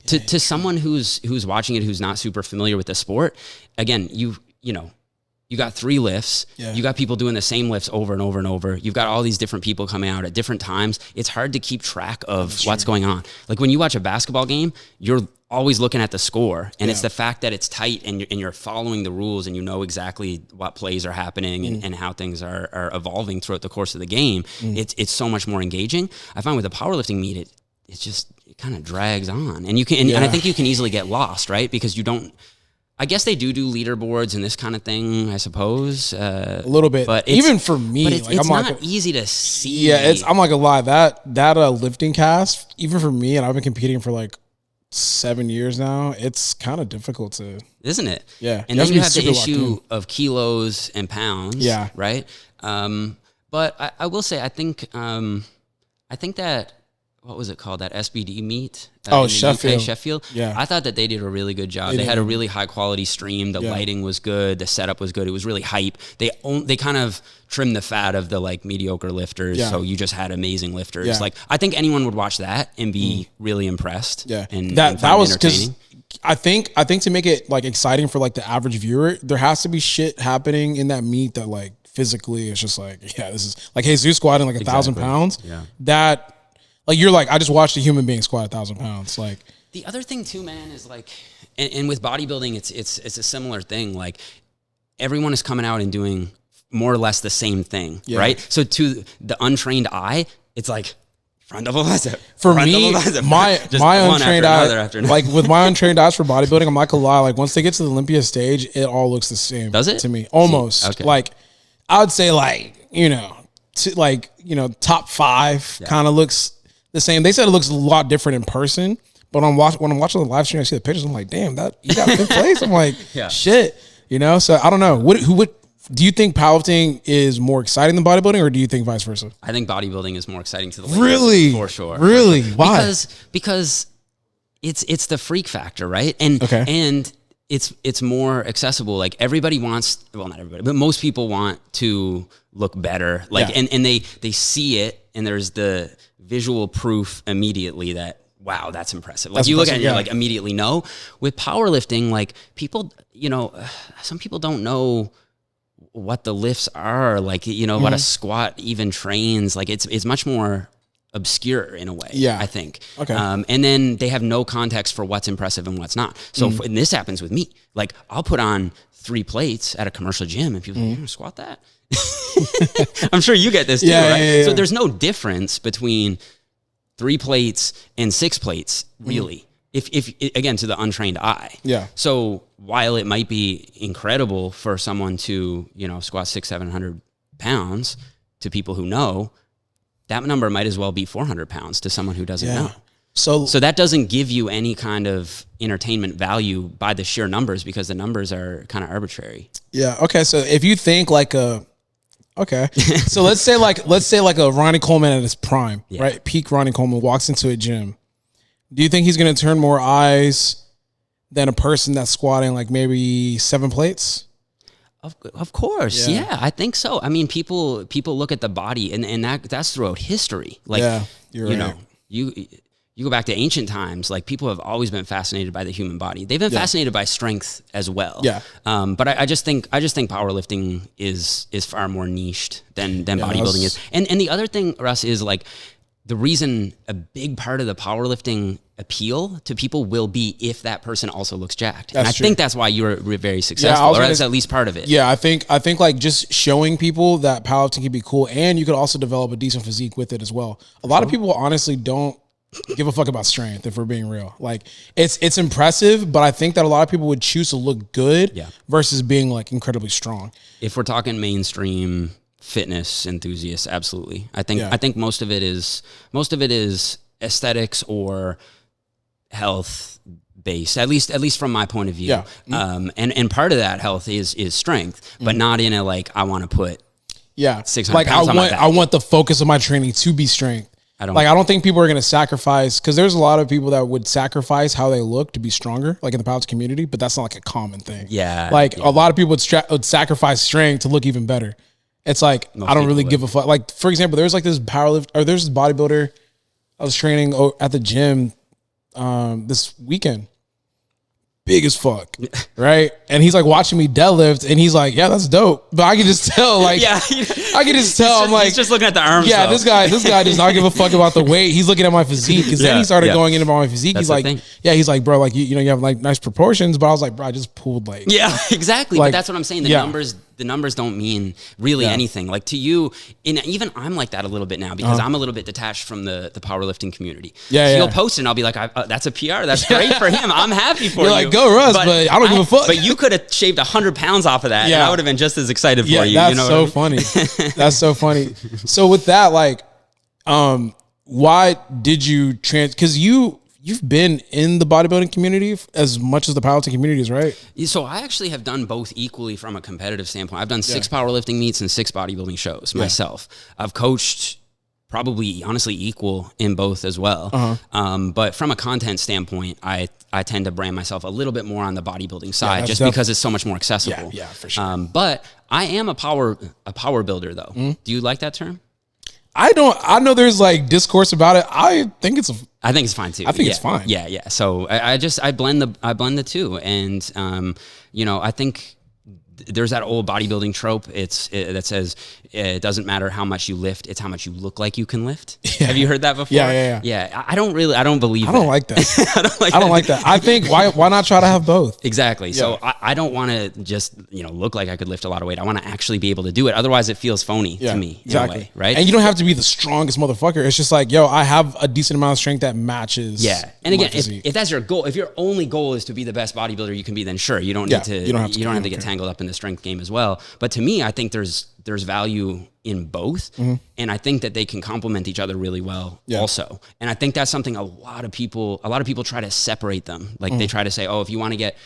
To someone who's watching it, who's not super familiar with the sport, again, you got 3 lifts. Yeah. You got people doing the same lifts over and over and over. You've got all these different people coming out at different times. It's hard to keep track of what's going on. Like when you watch a basketball game, you're always looking at the score, and it's the fact that it's tight and you're following the rules and you know exactly what plays are happening and how things are evolving throughout the course of the game. It's so much more engaging. I find with a powerlifting meet, it kind of drags on, and and I think you can easily get lost, right? Because you don't. I guess they do leaderboards and this kind of thing, I suppose. A little bit. But even for me, but it's not easy to see. Yeah, I'm not gonna lie. That lifting cast, even for me, and I've been competing for like 7 years now, it's kind of difficult to. Isn't it? Yeah. And then you have the issue of kilos and pounds. Yeah. Right? But I will say, I think that, what was it called? That SBD meet? Sheffield. UK, Sheffield. Yeah. I thought that they did a really good job. They had a really high quality stream. The lighting was good. The setup was good. It was really hype. They kind of trimmed the fat of the like mediocre lifters. Yeah. So you just had amazing lifters. Yeah. Like I think anyone would watch that and be really impressed. Yeah. And that was because I think to make it like exciting for like the average viewer, there has to be shit happening in that meet that like physically it's just like, this is like Jesus squatting like 1,000 pounds. Yeah. That. Like you're like, I just watched a human being squat 1,000 pounds. Like the other thing too, man, is like, and with bodybuilding, it's a similar thing. Like everyone is coming out and doing more or less the same thing, right? So to the untrained eye, it's like front double bicep. For me, my untrained eye, like with my untrained eyes for bodybuilding, I'm not gonna lie. Like once they get to the Olympia stage, it all looks the same. Does it? To me, almost. Okay. Like I would say, like top 5 kind of looks the same. They said it looks a lot different in person, But when I'm watching the live stream, I see the pictures. I'm like, damn, that you got 5th place. I'm like, shit, you know. So I don't know. Do you think powerlifting is more exciting than bodybuilding, or do you think vice versa? I think bodybuilding is more exciting to the ladies. Really, for sure. Really, why? Because it's the freak factor, right? And it's more accessible. Like everybody wants, well, not everybody, but most people want to look better. Like and they see it, and there's the visual proof immediately that, wow, that's impressive. Like that's you look at it and you're like immediately no. With powerlifting, like people, you know, some people don't know what the lifts are, like, you know, what a squat even trains. Like it's much more obscure in a way, I think. Okay. And then they have no context for what's impressive and what's not. So and this happens with me. Like I'll put on 3 plates at a commercial gym and people are like, you're gonna squat that? I'm sure you get this too, right? Yeah. So there's no difference between 3 plates and 6 plates, really. If again, to the untrained eye. Yeah. So while it might be incredible for someone to, you know, squat 600-700 pounds to people who know, that number might as well be 400 pounds to someone who doesn't know. So that doesn't give you any kind of entertainment value by the sheer numbers, because the numbers are kind of arbitrary. Yeah. Okay. So if you think like so let's say like a Ronnie Coleman at his prime, right? Peak Ronnie Coleman walks into a gym. Do you think he's going to turn more eyes than a person that's squatting like maybe 7 plates? Of course. Yeah, I think so. I mean, people look at the body and that's throughout history. Like, you know, you go back to ancient times, like people have always been fascinated by the human body. They've been fascinated by strength as well. Yeah. But I just think powerlifting is far more niched than bodybuilding is. And the other thing, Russ, is like, the reason a big part of the powerlifting appeal to people will be if that person also looks jacked. And I think that's why you're very successful, or that's at least part of it. Yeah, I think like just showing people that powerlifting can be cool, and you could also develop a decent physique with it as well. A lot of people honestly don't give a fuck about strength, if we're being real. Like it's impressive, but I think that a lot of people would choose to look good versus being like incredibly strong. If we're talking mainstream fitness enthusiasts, absolutely. I think most of it is aesthetics or health based, at least from my point of view. And part of that health is strength, but not in a like, I want to put 600 like pounds on my back. I want the focus of my training to be strength. I don't think people are going to sacrifice, because there's a lot of people that would sacrifice how they look to be stronger, like in the powerlifting community, but that's not like a common thing. A lot of people would sacrifice strength to look even better. It's like, I don't really give a fuck. Like, for example, there's like this there's this bodybuilder I was training at the gym this weekend. Big as fuck, right? And he's like watching me deadlift, and he's like, yeah, that's dope. But I can just tell, like, I can just tell. I'm like, he's just looking at the arms. Yeah, this guy does not give a fuck about the weight. He's looking at my physique, because then he started going into my physique. That's he's like, bro, like you know, you have like nice proportions. But I was like, bro, I just pulled like, exactly. Like, but that's what I'm saying. The numbers don't mean really anything. Like to you, and even I'm like that a little bit now, because I'm a little bit detached from the powerlifting community. You'll post it and I'll be like, that's a PR. That's great for him. I'm happy for you. You're like, go Russ, but I don't give a fuck. But you could have shaved 100 pounds off of that, and I would have been just as excited for you. That's you know so funny. That's so funny. So with that, like, why did you because you've been in the bodybuilding community as much as the powerlifting community is, right? So I actually have done both equally from a competitive standpoint. I've done 6 powerlifting meets and 6 bodybuilding shows myself. I've coached probably honestly equal in both as well. But from a content standpoint, I tend to brand myself a little bit more on the bodybuilding side, just because it's so much more accessible. Yeah, for sure. But I am a power builder though. Do you like that term? I don't. I know there's like discourse about it. I think it's fine too. I think it's fine. Yeah. So I blend the two, and you know, I think there's that old bodybuilding trope. That says it doesn't matter how much you lift; it's how much you look like you can lift. Have you heard that before? Yeah. I don't believe. I don't like that. I don't like that. I think why not try to have both? Exactly. Yeah. So I don't want to just look like I could lift a lot of weight. I want to actually be able to do it. Otherwise, it feels phony to me. Exactly. In a way, right? And you don't have to be the strongest motherfucker. It's just like, yo, I have a decent amount of strength that matches. Yeah. And again, if that's your goal, if your only goal is to be the best bodybuilder you can be, then sure, you don't need to. You don't have to get tangled up in the strength game as well. But to me, I think there's value in both. And I think that they can complement each other really well also. And I think that's something a lot of people try to separate them. Like they try to say, oh, if you want to get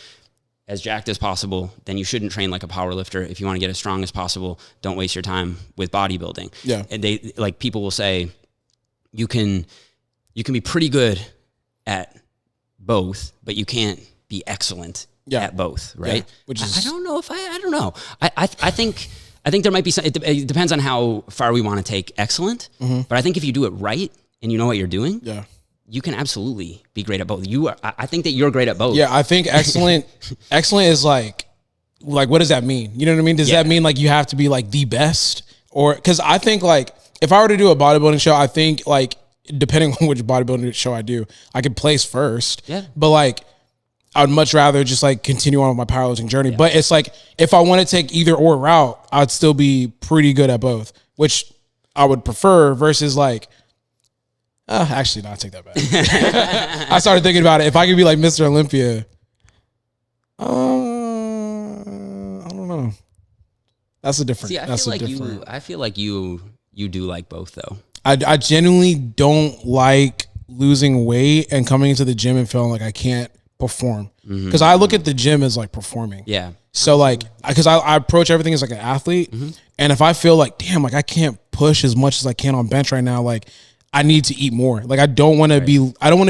as jacked as possible, then you shouldn't train like a power lifter. If you want to get as strong as possible, don't waste your time with bodybuilding. Yeah. And they, like, people will say you can be pretty good at both, but you can't be excellent at both, right? Yeah. Which is, I don't know. I think there might be some, it depends on how far we want to take excellent, but I think if you do it right and you know what you're doing, you can absolutely be great at both. I think that you're great at both. Yeah, I think excellent is like what does that mean? You know what I mean? Does that mean like you have to be like the best? Or because I think like if I were to do a bodybuilding show, I think like depending on which bodybuilding show I do, I could place first. Yeah. But like I would much rather just like continue on with my powerlifting journey. But it's like if I want to take either or route, I'd still be pretty good at both, which I would prefer versus like actually, no, I take that back. I started thinking about it. If I could be like Mr. Olympia, I don't know. That's a different. See, I feel like you do like both though. I genuinely don't like losing weight and coming into the gym and feeling like I can't perform because I look at the gym as like performing. Yeah. So like, because I approach everything as like an athlete, and if I feel like damn, like I can't push as much as I can on bench right now, like I need to eat more. Like I don't want to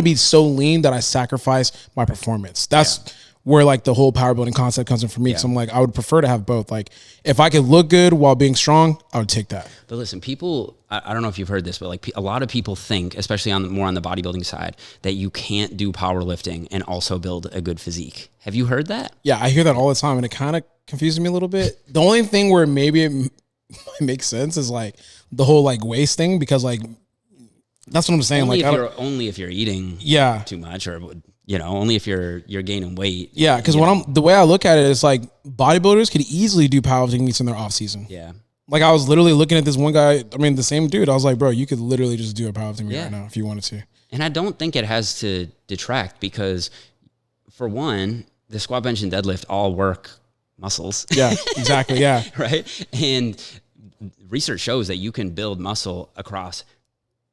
be so lean that I sacrifice my performance. That's where like the whole power building concept comes in for me. So I'm like, I would prefer to have both. Like if I could look good while being strong, I would take that. But listen, people, I don't know if you've heard this, but like a lot of people think, especially more on the bodybuilding side, that you can't do powerlifting and also build a good physique. Have you heard that? Yeah, I hear that all the time, and it kind of confuses me a little bit. The only thing where maybe it might make sense is like the whole like waist thing, because like that's what I'm saying. Only if you're eating too much, or only if you're gaining weight. Yeah, because the way I look at it is like bodybuilders could easily do powerlifting meets in their off season. Yeah. Like I was literally looking at this one guy, the same dude. I was like, bro, you could literally just do a powerlifting meet right now if you wanted to. And I don't think it has to detract because, for one, the squat, bench, and deadlift all work muscles. Yeah, exactly. Yeah. Right. And research shows that you can build muscle across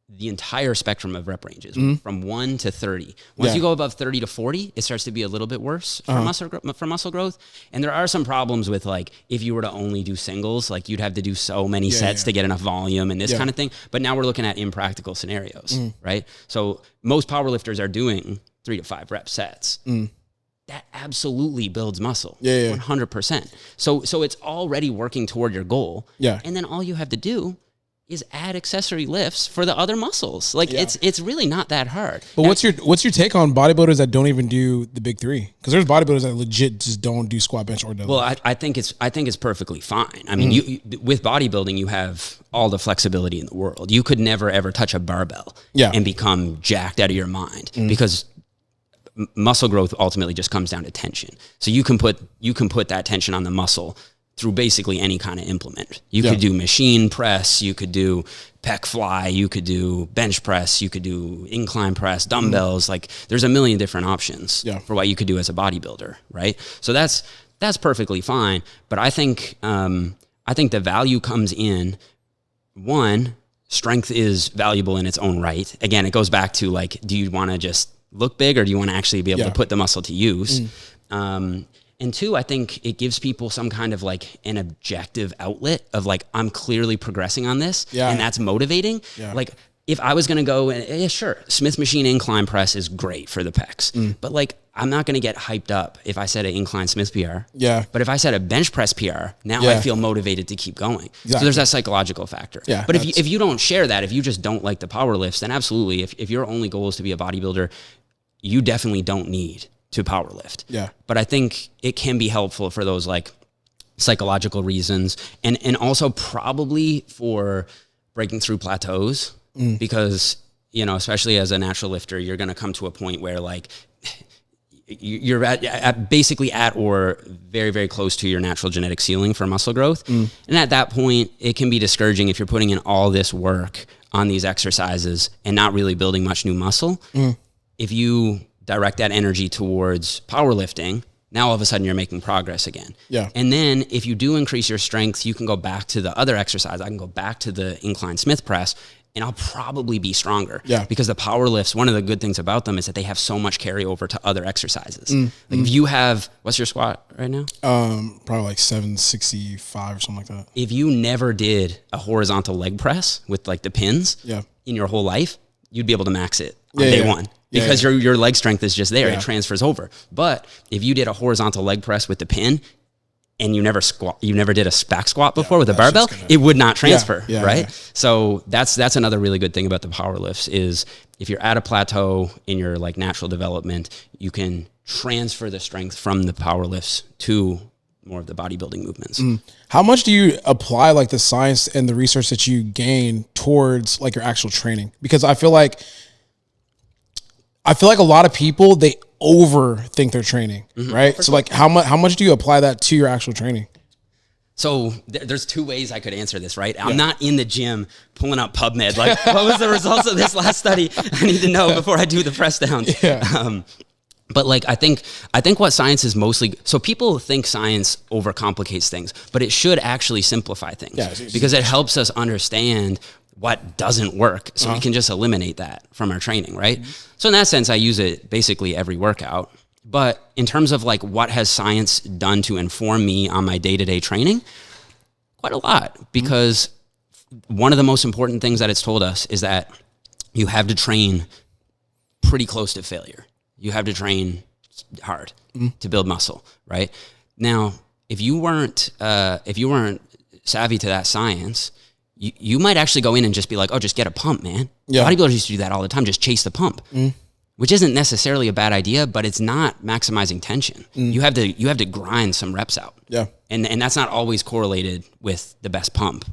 the entire spectrum of rep ranges from 1 to 30. Once you go above 30 to 40, it starts to be a little bit worse for muscle growth. And there are some problems with like, if you were to only do singles, like you'd have to do so many sets to get enough volume and this kind of thing. But now we're looking at impractical scenarios, right? So most powerlifters are doing 3 to 5 rep sets. That absolutely builds muscle. 100%. So it's already working toward your goal. Yeah. And then all you have to do is add accessory lifts for the other muscles. Like it's really not that hard. But what's your take on bodybuilders that don't even do the big three? Because there's bodybuilders that legit just don't do squat, bench, or deadlift. Well, I think it's perfectly fine. I mean, you with bodybuilding, you have all the flexibility in the world. You could never ever touch a barbell and become jacked out of your mind because muscle growth ultimately just comes down to tension. So you can put that tension on the muscle through basically any kind of implement. You could do machine press, you could do pec fly, you could do bench press, you could do incline press, dumbbells. Like there's a million different options for what you could do as a bodybuilder, right? So that's perfectly fine. But I think the value comes in, one, strength is valuable in its own right. Again, it goes back to like, do you want to just look big or do you want to actually be able to put the muscle to use? And two, I think it gives people some kind of like an objective outlet of like, I'm clearly progressing on this and that's motivating. Like if I was going to go, sure, Smith machine incline press is great for the pecs, but like, I'm not going to get hyped up if I set an incline Smith PR. Yeah. But if I set a bench press PR, now I feel motivated to keep going. Exactly. So there's that psychological factor. Yeah. But if you don't share that, if you just don't like the power lifts, then absolutely. If your only goal is to be a bodybuilder, you definitely don't need to power lift. Yeah. But I think it can be helpful for those like psychological reasons and also probably for breaking through plateaus because, especially as a natural lifter, you're going to come to a point where like you're at basically at or very, very close to your natural genetic ceiling for muscle growth. And at that point, it can be discouraging if you're putting in all this work on these exercises and not really building much new muscle. If you direct that energy towards powerlifting, Now all of a sudden you're making progress again. Yeah. And then if you do increase your strength, you can go back to the other exercise. I can go back to the incline Smith press, and I'll probably be stronger. Yeah. Because the power lifts, one of the good things about them is that they have so much carryover to other exercises. Like if you have, what's your squat right now? Probably like 765 or something like that. If you never did a horizontal leg press with like the pins in your whole life, you'd be able to max it on day one. Because your leg strength is just there. It transfers over. But if you did a horizontal leg press with the pin and you never did a back squat before with a barbell, it would not transfer, right? So that's another really good thing about the power lifts is if you're at a plateau in your like natural development, you can transfer the strength from the power lifts to more of the bodybuilding movements. How much do you apply like the science and the research that you gain towards like your actual training? Because I feel like a lot of people, they overthink their training, right? So like how much do you apply that to your actual training? So there's two ways I could answer this, right? I'm not in the gym pulling up PubMed. Like, what was the results of this last study? I need to know before I do the press downs. But like, I think what science is mostly, so people think science overcomplicates things, but it should actually simplify things because it helps us understand what doesn't work. So we can just eliminate that from our training, right? So in that sense, I use it basically every workout. But in terms of like what has science done to inform me on my day-to-day training, quite a lot, because one of the most important things that it's told us is that you have to train pretty close to failure. You have to train hard to build muscle, right? Now, if you weren't savvy to that science, you might actually go in and just be like, oh, just get a pump, man. Bodybuilders used to do that all the time, just chase the pump, which isn't necessarily a bad idea, but it's not maximizing tension. You have to grind some reps out. And that's not always correlated with the best pump.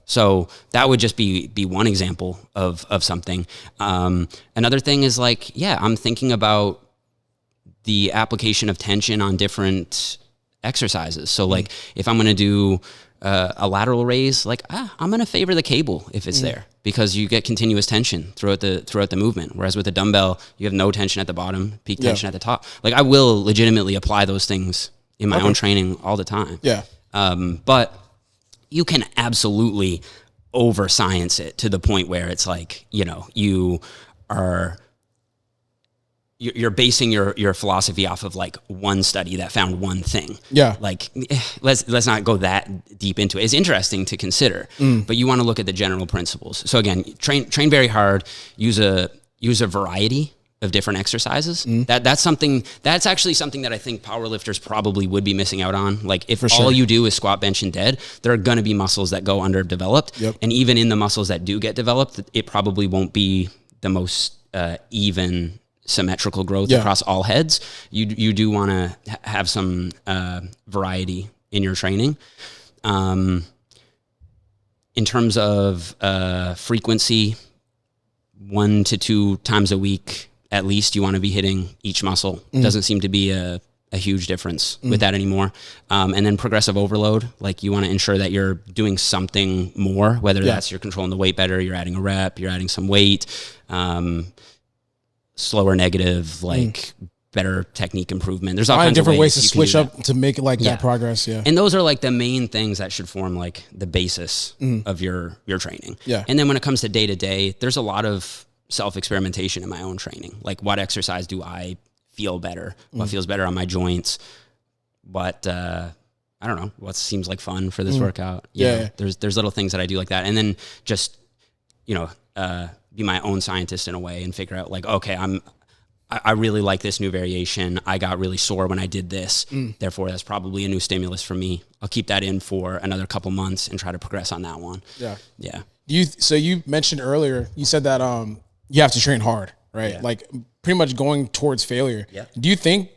So that would just be one example of something. Another thing is like, I'm thinking about the application of tension on different exercises. So like if I'm going to do a lateral raise, like I'm going to favor the cable if it's there, because you get continuous tension throughout the movement. Whereas with a dumbbell, you have no tension at the bottom, peak tension at the top. Like I will legitimately apply those things in my own training all the time. But you can absolutely over science it to the point where it's like, you're basing your philosophy off of like one study that found one thing. Like let's not go that deep into it. It's interesting to consider, but you want to look at the general principles. So again, train very hard, use a variety of different exercises. That's actually something that I think powerlifters probably would be missing out on. Like if all you do is squat, bench, and dead, there are going to be muscles that go underdeveloped. And even in the muscles that do get developed, it probably won't be the most even symmetrical growth across all heads. You do want to have some variety in your training. In terms of frequency, 1 to 2 times a week at least you want to be hitting each muscle. Doesn't seem to be a huge difference with that anymore. And then progressive overload, like you want to ensure that you're doing something more, whether that's you're controlling the weight better, you're adding a rep, you're adding some weight, slower negative, like better technique improvement. There's all kinds of different ways to switch up to make it like that progress. And those are like the main things that should form like the basis of your training. And then when it comes to day to day, there's a lot of self-experimentation in my own training. Like what exercise do I feel better? What feels better on my joints? What, I don't know, what seems like fun for this workout. There's little things that I do like that. And then just, be my own scientist in a way and figure out like, okay, I really like this new variation. I got really sore when I did this. Therefore, that's probably a new stimulus for me. I'll keep that in for another couple months and try to progress on that one. So you mentioned earlier, you said that you have to train hard, right? Like pretty much going towards failure. Do you think,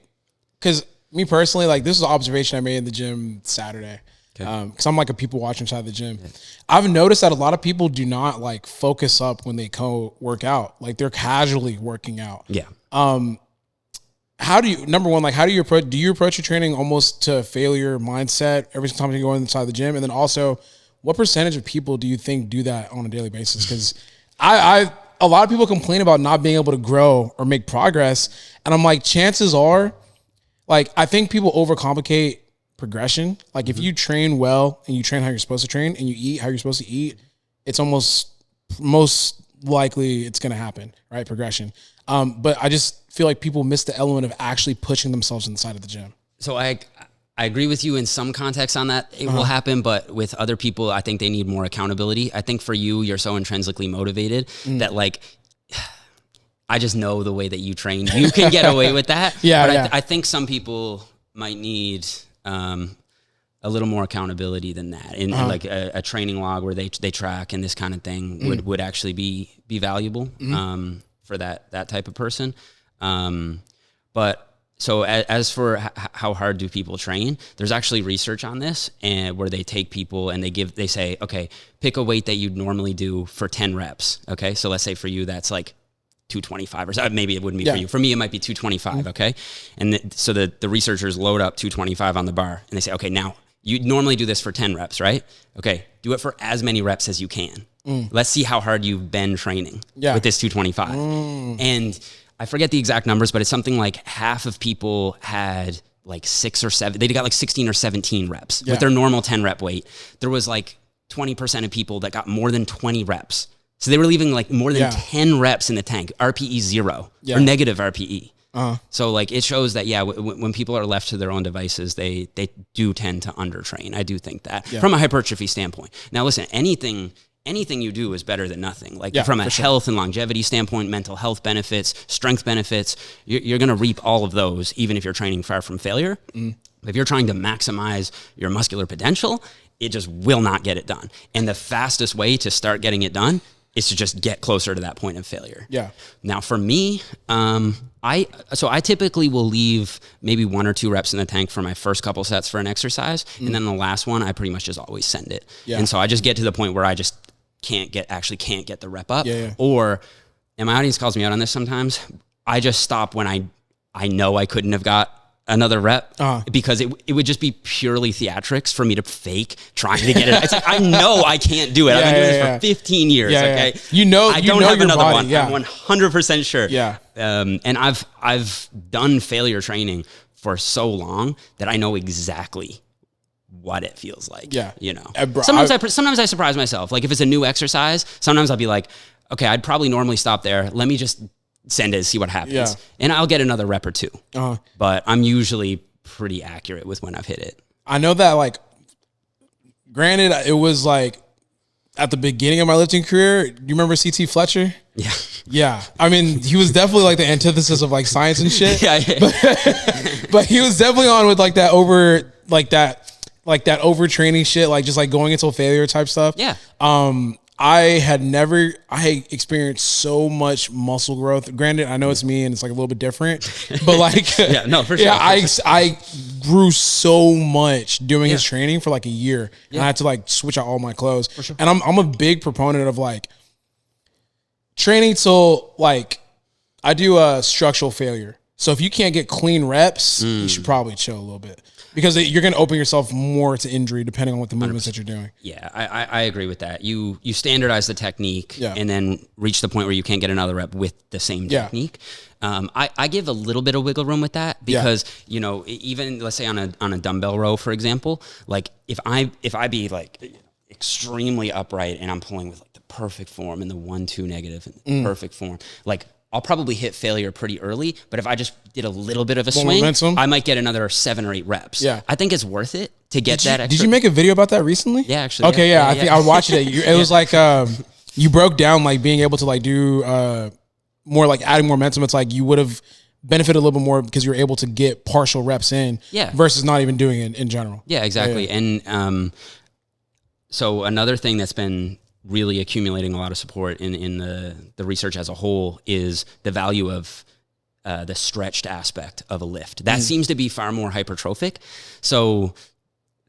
because me personally, like this is an observation I made in the gym Saturday. Because I'm like a people watcher inside the gym. I've noticed that a lot of people do not like focus up when they work out. Like they're casually working out. How do you, number one, like how do you approach your training almost to failure mindset every time you go inside the gym? And then also, what percentage of people do you think do that on a daily basis? Because a lot of people complain about not being able to grow or make progress. And I'm like, chances are, like, I think people overcomplicate progression. Like, if you train well and you train how you're supposed to train and you eat how you're supposed to eat, it's almost most likely it's going to happen, right? Progression. But I just feel like people miss the element of actually pushing themselves inside of the gym. So I agree with you in some context on that. It will happen, but with other people, I think they need more accountability. I think for you, you're so intrinsically motivated that like, I just know the way that you train, you can get away with that. But I think some people might need a little more accountability than that. And like a training log where they track and this kind of thing would actually be valuable for that type of person. But so as for how hard do people train, there's actually research on this, and where they take people and they say, okay, pick a weight that you'd normally do for 10 reps. Okay. So let's say for you, that's like 225 or so. Maybe it wouldn't be for you. For me, it might be 225. Okay. And so the researchers load up 225 on the bar and they say, okay, now you normally do this for 10 reps, right? Okay. Do it for as many reps as you can. Let's see how hard you've been training with this 225. And I forget the exact numbers, but it's something like half of people had like 6 or 7. They got like 16 or 17 reps with their normal 10 rep weight. There was like 20% of people that got more than 20 reps. So they were leaving like more than 10 reps in the tank, RPE 0 or negative RPE. So like it shows that, when people are left to their own devices, they do tend to undertrain. I do think that from a hypertrophy standpoint. Now listen, anything you do is better than nothing. Like from a health and longevity standpoint, mental health benefits, strength benefits, you're going to reap all of those, even if you're training far from failure. If you're trying to maximize your muscular potential, it just will not get it done. And the fastest way to start getting it done is to just get closer to that point of failure. Now for me, I typically will leave maybe 1 or 2 reps in the tank for my first couple sets for an exercise. And then the last one, I pretty much just always send it. And so I just get to the point where I just can't get the rep up. Or, and my audience calls me out on this sometimes, I just stop when I know I couldn't have got another rep because it would just be purely theatrics for me to fake trying to get it. It's like, I know I can't do it. I've been doing this for 15 years. Okay. I don't have another one. I'm 100% sure. And I've done failure training for so long that I know exactly what it feels like. You know, sometimes I surprise myself. Like if it's a new exercise, sometimes I'll be like, okay, I'd probably normally stop there. Let me just send it, see what happens. And I'll get another rep or 2. But I'm usually pretty accurate with when I've hit it. I know that, like, granted, it was like at the beginning of my lifting career. Do you remember CT Fletcher? Yeah. I mean, he was definitely like the antithesis of like science and shit. But he was definitely on with like that overtraining shit, like just like going until failure type stuff. I experienced so much muscle growth. Granted, I know it's me and it's like a little bit different, but like, for sure. I grew so much doing his training for like a year, and I had to like switch out all my clothes. And I'm a big proponent of like training till like I do a structural failure. So if you can't get clean reps, you should probably chill a little bit. Because you're going to open yourself more to injury depending on what the movements 100%. That you're doing. Yeah, I agree with that. You standardize the technique and then reach the point where you can't get another rep with the same technique. I give a little bit of wiggle room with that because, you know, even let's say on a dumbbell row, for example, like if I be like extremely upright and I'm pulling with like the perfect form and the 1-2 negative and the perfect form, like I'll probably hit failure pretty early, but if I just did a little bit of a swing, momentum, I might get another 7 or 8 reps. I think it's worth it to get that extra. Did you make a video about that recently? Yeah, actually. Okay, I think I watched it. It was like you broke down like being able to like do more like adding more momentum. It's like you would have benefited a little bit more because you were able to get partial reps in versus not even doing it in general. Yeah, exactly. And so another thing that's been really accumulating a lot of support in the research as a whole is the value of the stretched aspect of a lift. That seems to be far more hypertrophic. So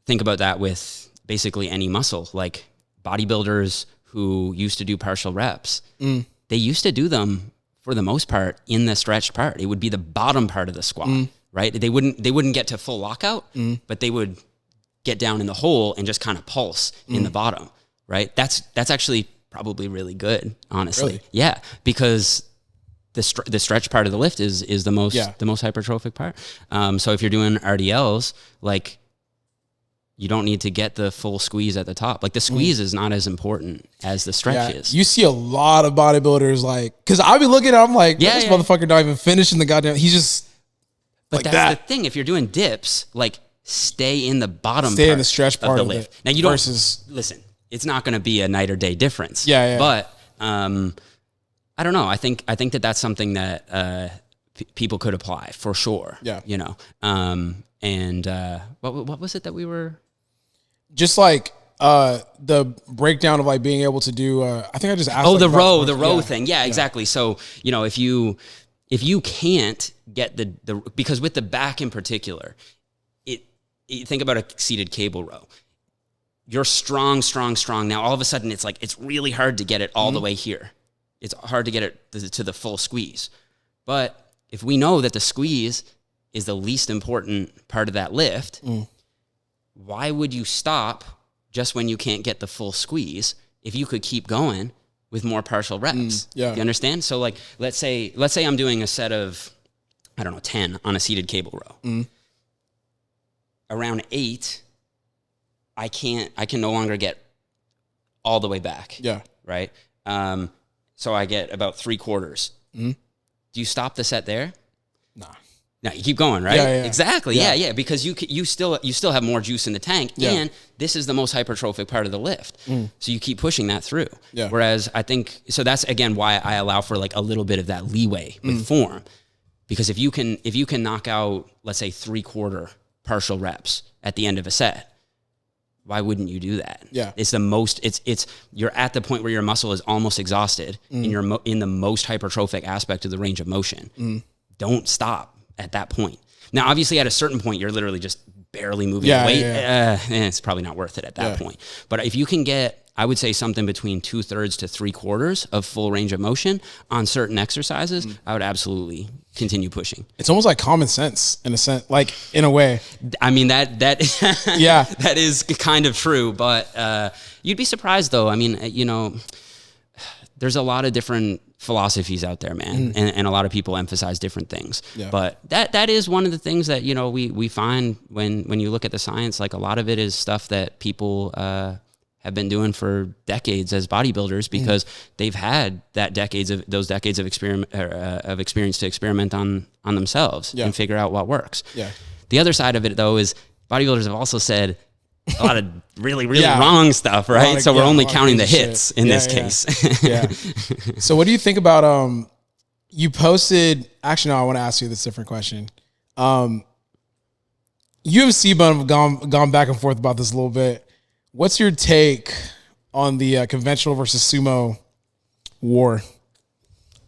think about that with basically any muscle, like bodybuilders who used to do partial reps. They used to do them for the most part in the stretched part. It would be the bottom part of the squat, right? They wouldn't get to full lockout, but they would get down in the hole and just kind of pulse in the bottom. Right. That's actually probably really good, honestly. Really? Yeah. Because the stretch part of the lift is the most hypertrophic part. So if you're doing RDLs, like, you don't need to get the full squeeze at the top. Like, the squeeze is not as important as the stretch is. You see a lot of bodybuilders, like, because I'll be looking at it, I'm like, this motherfucker not even finishing the goddamn, he's just But like that's the thing. If you're doing dips, like, stay in the bottom stay part in the stretch part of the of lift. it. Now, you don't, listen, it's not going to be a night or day difference. But I don't know. I think that that's something that people could apply for sure. Yeah. You know, and what was it that we were... Just like the breakdown of like being able to do, I think I just asked. Oh, the row thing. Yeah, exactly. So, you know, if you can't get the because with the back in particular, you think about a seated cable row. You're strong. Now, all of a sudden, it's like, it's really hard to get it all the way here. It's hard to get it to the full squeeze. But if we know that the squeeze is the least important part of that lift, why would you stop just when you can't get the full squeeze if you could keep going with more partial reps? You understand? So, like, let's say I'm doing a set of, I don't know, 10 on a seated cable row. Around 8, I can no longer get all the way back. Right? So I get about 3/4. Do you stop the set there? Nah. No, you keep going, right? Exactly. Yeah. Because you still have more juice in the tank, and this is the most hypertrophic part of the lift. So you keep pushing that through. Whereas I think, so that's again why I allow for like a little bit of that leeway with form, because if you can knock out, let's say, 3/4 partial reps at the end of a set, why wouldn't you do that? It's the most, you're at the point where your muscle is almost exhausted and you're in the most hypertrophic aspect of the range of motion. Don't stop at that point. Now, obviously, at a certain point, you're literally just barely moving weight. It's probably not worth it at that point. But if you can get, I would say, something between 2/3 to 3/4 of full range of motion on certain exercises, I would absolutely continue pushing. It's almost like common sense in a sense, like in a way. I mean, that that is kind of true. But you'd be surprised, though. I mean, you know, there's a lot of different philosophies out there, man, and a lot of people emphasize different things. But that is one of the things that, you know, we find when you look at the science. Like, a lot of it is stuff that people have been doing for decades as bodybuilders, because they've had those decades of experience to experiment on themselves and figure out what works. The other side of it, though, is bodybuilders have also said a lot of really wrong stuff, right? So we're only counting the hits in this case. So what do you think about, you posted, actually, no, I want to ask you this different question. UFC have gone back and forth about this a little bit. What's your take on the conventional versus sumo war?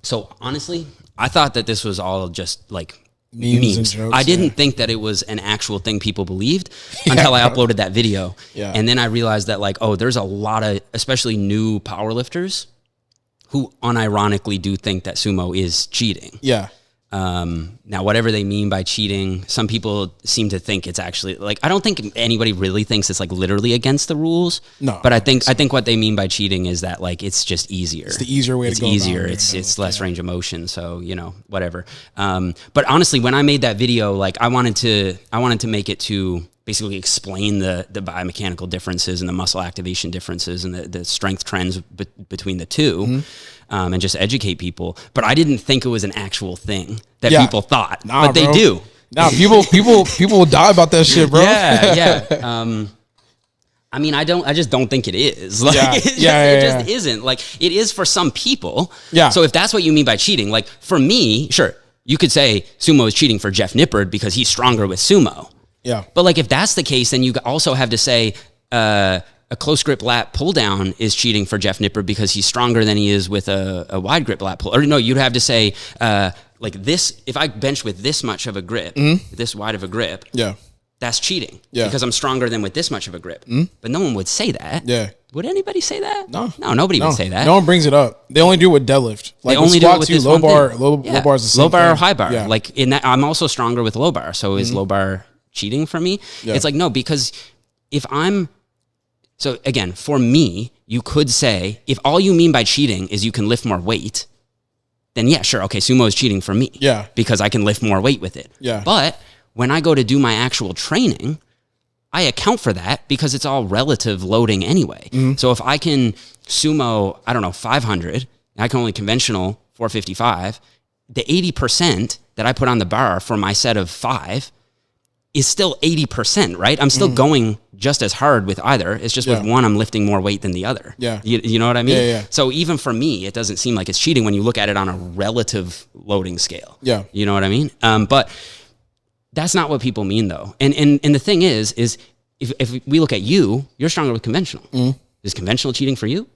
So honestly, I thought that this was all just like memes. And jokes, I didn't think that it was an actual thing people believed until I uploaded that video. And then I realized that, like, oh, there's a lot of, especially new powerlifters, who unironically do think that sumo is cheating. Now, whatever they mean by cheating, some people seem to think it's actually, like, I don't think anybody really thinks it's like literally against the rules. No, but I think what they mean by cheating is that, like, it's just easier. It's the easier way to go. It's easier. It's less range of motion. So, you know, whatever. But honestly, when I made that video, like, I wanted to make it to basically explain the biomechanical differences and the muscle activation differences and the strength trends between the two. And just educate people. But I didn't think it was an actual thing that people thought, but they do. Nah, people will die about that shit, bro. I mean, I just don't think it is. Like, it just isn't. Like, it is for some people. So if that's what you mean by cheating, like, for me, sure, you could say sumo is cheating for Jeff Nippard because he's stronger with sumo. But, like, if that's the case, then you also have to say, a close grip lat pull down is cheating for Jeff Nippard because he's stronger than he is with a wide grip lat pull. Or no, you'd have to say, like, this, if I bench with this much of a grip, this wide of a grip, that's cheating because I'm stronger than with this much of a grip. But no one would say that. Would anybody say that? No, nobody would say that. No one brings it up. They only do it with deadlift. Like, they only do it with this low bar. Low bar is the same low bar thing. or high bar. Like, in that, I'm also stronger with low bar. So is low bar cheating for me? It's like, no, because so again, for me, you could say, if all you mean by cheating is you can lift more weight, then yeah, sure. Okay. Sumo is cheating for me. Yeah. Because I can lift more weight with it. Yeah. But when I go to do my actual training, I account for that because it's all relative loading anyway. So if I can sumo, I don't know, 500, and I can only conventional 455, the 80% that I put on the bar for my set of 5 is still 80%, right? I'm still going just as hard with either. It's just with one, I'm lifting more weight than the other. Yeah. You know what I mean? Yeah. So even for me, it doesn't seem like it's cheating when you look at it on a relative loading scale. Yeah. You know what I mean? But that's not what people mean though. And the thing is if we look at you, you're stronger with conventional. Is conventional cheating for you?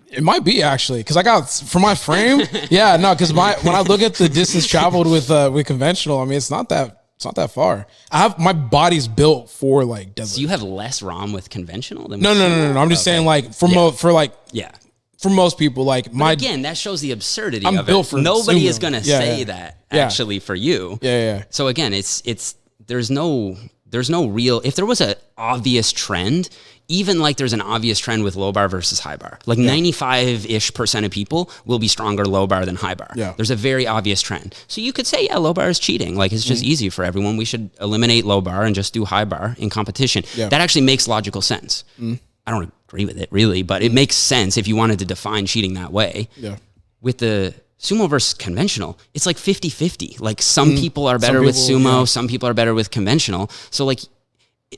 It might be actually, because I got for my frame. Because when I look at the distance traveled with conventional, I mean it's not that far. My body's built for like deadlift. So you have less ROM with conventional than No. I'm just saying like for most people, like again, that shows the absurdity I'm of built it. for Nobody sumo. is going to say that actually for you. Yeah. So again, it's there's no real, if there was an obvious trend, even like there's an obvious trend with low bar versus high bar, like 95% of people will be stronger low bar than high bar. Yeah. There's a very obvious trend. So you could say, yeah, low bar is cheating. Like it's just easy for everyone. We should eliminate low bar and just do high bar in competition. Yeah. That actually makes logical sense. I don't agree with it really, but it makes sense if you wanted to define cheating that way. Yeah. With the sumo versus conventional, it's like 50-50. Like some people are better with sumo, some people are better with conventional. So like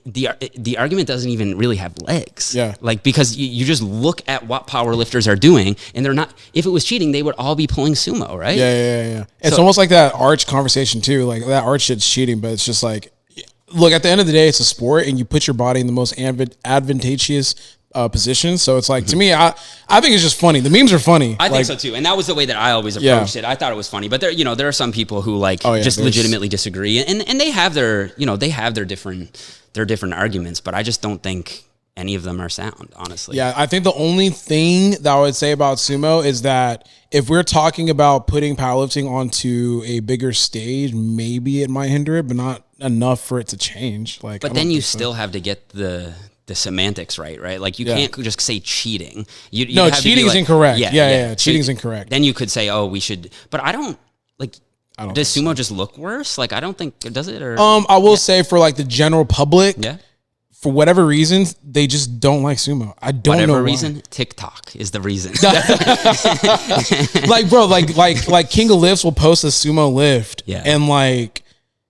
the argument doesn't even really have legs. Yeah. Like because you just look at what power lifters are doing and they're not, if it was cheating, they would all be pulling sumo, right? Yeah. It's almost like that arch conversation too. Like that arch shit's cheating, but it's just like, look, at the end of the day, it's a sport and you put your body in the most advantageous position. So it's like, to me, I think it's just funny. The memes are funny. I think so too. And that was the way that I always approached it. I thought it was funny, but there are some people who like just legitimately disagree and they have their, they have their different arguments, but I just don't think any of them are sound, honestly. Yeah. I think the only thing that I would say about sumo is that if we're talking about putting powerlifting onto a bigger stage, maybe it might hinder it, but not enough for it to change. Like, but then you still have to get the semantics right? Like you can't just say cheating. No, cheating is incorrect. Yeah. So Cheating is incorrect. Then you could say, oh, we should, but I don't does sumo just look worse? Like, I don't think, does it? Or I will say for like the general public, yeah, for whatever reasons, they just don't like sumo. I don't know whatever why. reason. TikTok is the reason. Like, bro, like King of Lifts will post a sumo lift, and like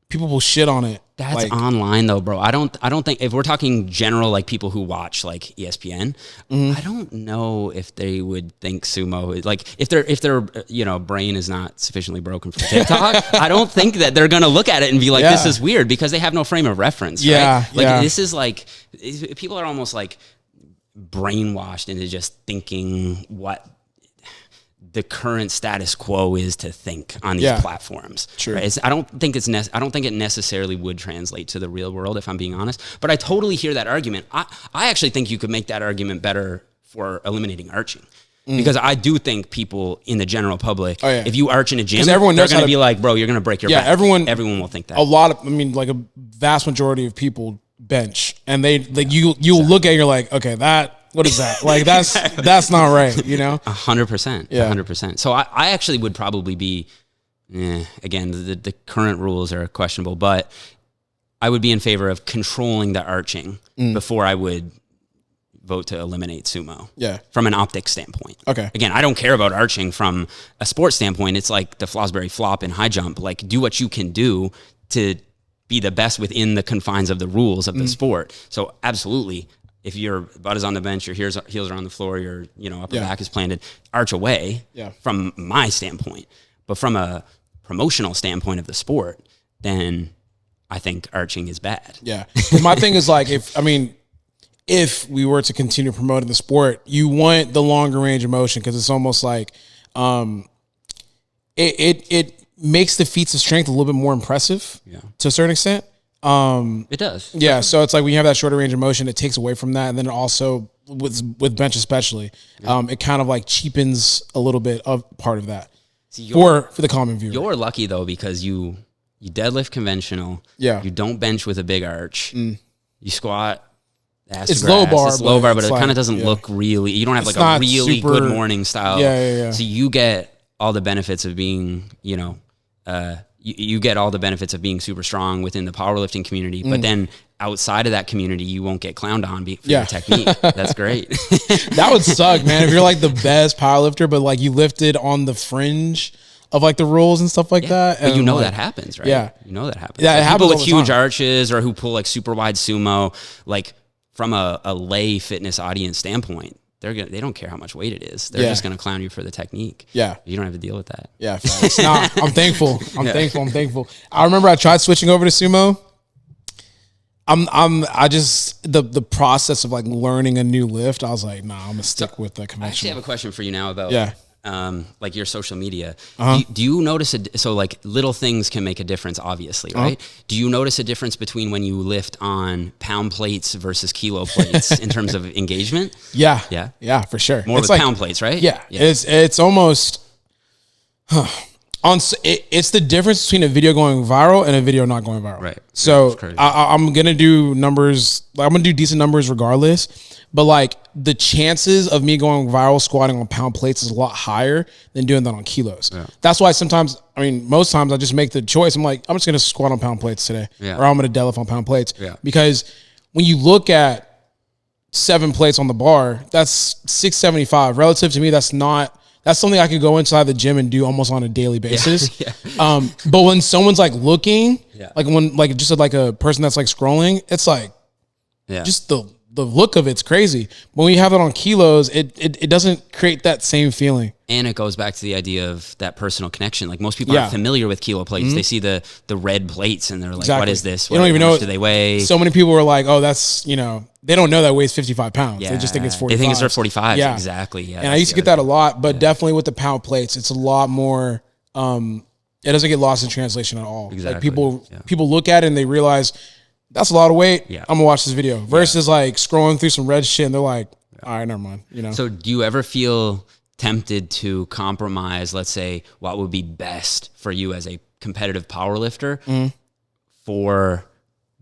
people will shit on it. That's like, online though, bro. I don't think, if we're talking general, like people who watch like ESPN, I don't know if they would think sumo is like, if their brain is not sufficiently broken from TikTok, I don't think that they're gonna look at it and be like, this is weird, because they have no frame of reference. Right? Like this is like, people are almost like brainwashed into just thinking what the current status quo is to think on these platforms. True. Right? I don't think it necessarily would translate to the real world, if I'm being honest. But I totally hear that argument. I actually think you could make that argument better for eliminating arching. Because I do think people in the general public, if you arch in a gym, everyone knows they're going to be like, bro, you're going to break your back. Everyone will think that. Like a vast majority of people bench, and they like you look at it, you're like, okay, what is that? Like that's not right, 100%. 100%. So I actually would probably be, again, the current rules are questionable, but I would be in favor of controlling the arching before I would vote to eliminate sumo. Yeah. From an optics standpoint. Okay. Again, I don't care about arching from a sports standpoint. It's like the Fosbury flop and high jump. Like, do what you can do to be the best within the confines of the rules of the sport. So absolutely, if your butt is on the bench, your heels are on the floor, your upper back is planted, arch away from my standpoint. But from a promotional standpoint of the sport, then I think arching is bad. Yeah. My thing is like, if we were to continue promoting the sport, you want the longer range of motion, because it's almost like it makes the feats of strength a little bit more impressive to a certain extent. It does. Yeah, so it's like when you have that shorter range of motion, it takes away from that, and then it also with bench especially, it kind of like cheapens a little bit of part of that. See, for the common viewer. You're lucky though, because you deadlift conventional. Yeah. You don't bench with a big arch. You squat. It's low bar, but it kind of doesn't look really. You don't have like a really good morning style. Yeah. So you get all the benefits of being, you get all the benefits of being super strong within the powerlifting community, but then outside of that community, you won't get clowned on for your technique. That's great. That would suck, man. If you're like the best powerlifter, but like you lifted on the fringe of like the rules and stuff like that. But and that happens, right? Yeah. You know that happens. Yeah, it like happens people with huge time. arches or who pull like super wide sumo, like from a lay fitness audience standpoint, they don't care how much weight it is. They're just going to clown you for the technique. Yeah. You don't have to deal with that. Yeah. Nah, I'm thankful. I'm thankful. I remember I tried switching over to sumo. The process of like learning a new lift, I was like, nah, I'm gonna stick with the I actually conventional. have a question for you now about like your social media. Do you notice so like little things can make a difference, obviously, right? Do you notice a difference between when you lift on pound plates versus kilo plates in terms of engagement? Yeah, for sure. More it's with like, pound plates, right? Yeah. It's almost it's the difference between a video going viral and a video not going viral. Right. So I'm gonna do numbers. I'm gonna do decent numbers regardless. But like the chances of me going viral squatting on pound plates is a lot higher than doing that on kilos. Yeah. That's why most times I just make the choice. I'm like, I'm just gonna squat on pound plates today, or I'm gonna deadlift on pound plates. Yeah. Because when you look at 7 plates on the bar, that's 675. Relative to me, that's something I could go inside the gym and do almost on a daily basis. But when someone's like looking, like when like just like a person that's like scrolling, it's like just the look of it's crazy. But when you have it on kilos, it doesn't create that same feeling. And it goes back to the idea of that personal connection. Like most people aren't familiar with kilo plates. They see the red plates and they're like, what is this? They don't even know. How much do they weigh? So many people were like, oh, that's, they don't know that weighs 55 pounds. They just think it's 45. They think it's 45. Yeah. Exactly. Yeah. And I used to get that a lot, but definitely with the pound plates, it's a lot more, it doesn't get lost in translation at all. Exactly. Like people look at it and they realize that's a lot of weight. Yeah. I'm gonna watch this video versus like scrolling through some red shit and they're like, all right, never mind. So do you ever feel tempted to compromise, let's say, what would be best for you as a competitive power lifter for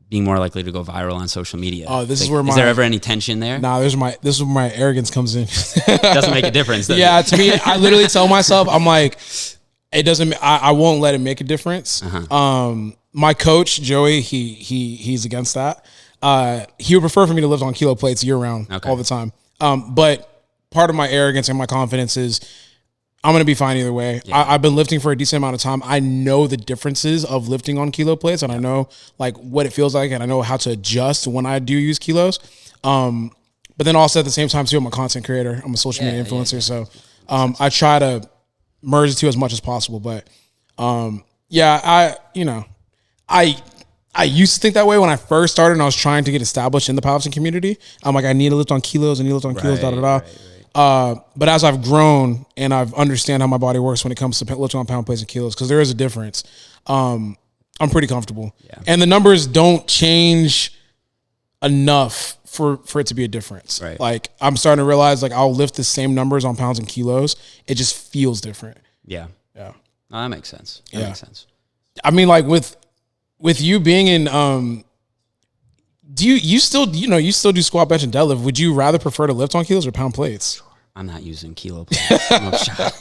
being more likely to go viral on social media? Oh, is there ever any tension there? Nah, this is where my arrogance comes in. Doesn't make a difference. To me, I literally tell myself, I'm like, it doesn't. I won't let it make a difference. My coach Joey, he's against that. He would prefer for me to lift on kilo plates year round, all the time. But part of my arrogance and my confidence is I'm going to be fine either way. Yeah. I've been lifting for a decent amount of time. I know the differences of lifting on kilo plates, and I know like what it feels like, and I know how to adjust when I do use kilos. But then also at the same time too, I'm a content creator. I'm a social media influencer. So I try to merge the two as much as possible. But I used to think that way when I first started and I was trying to get established in the powerlifting community. I'm like, I need to lift on kilos, But as I've grown and I've understand how my body works when it comes to lifting on pound plates and kilos, because there is a difference, I'm pretty comfortable. Yeah. And the numbers don't change enough for it to be a difference. Right. Like I'm starting to realize like I'll lift the same numbers on pounds and kilos. It just feels different. Yeah. Yeah. No, that makes sense. That makes sense. I mean, like with you being in, do you still do squat, bench, and deadlift? Would you rather prefer to lift on kilos or pound plates? I'm not using kilo plates. No shot.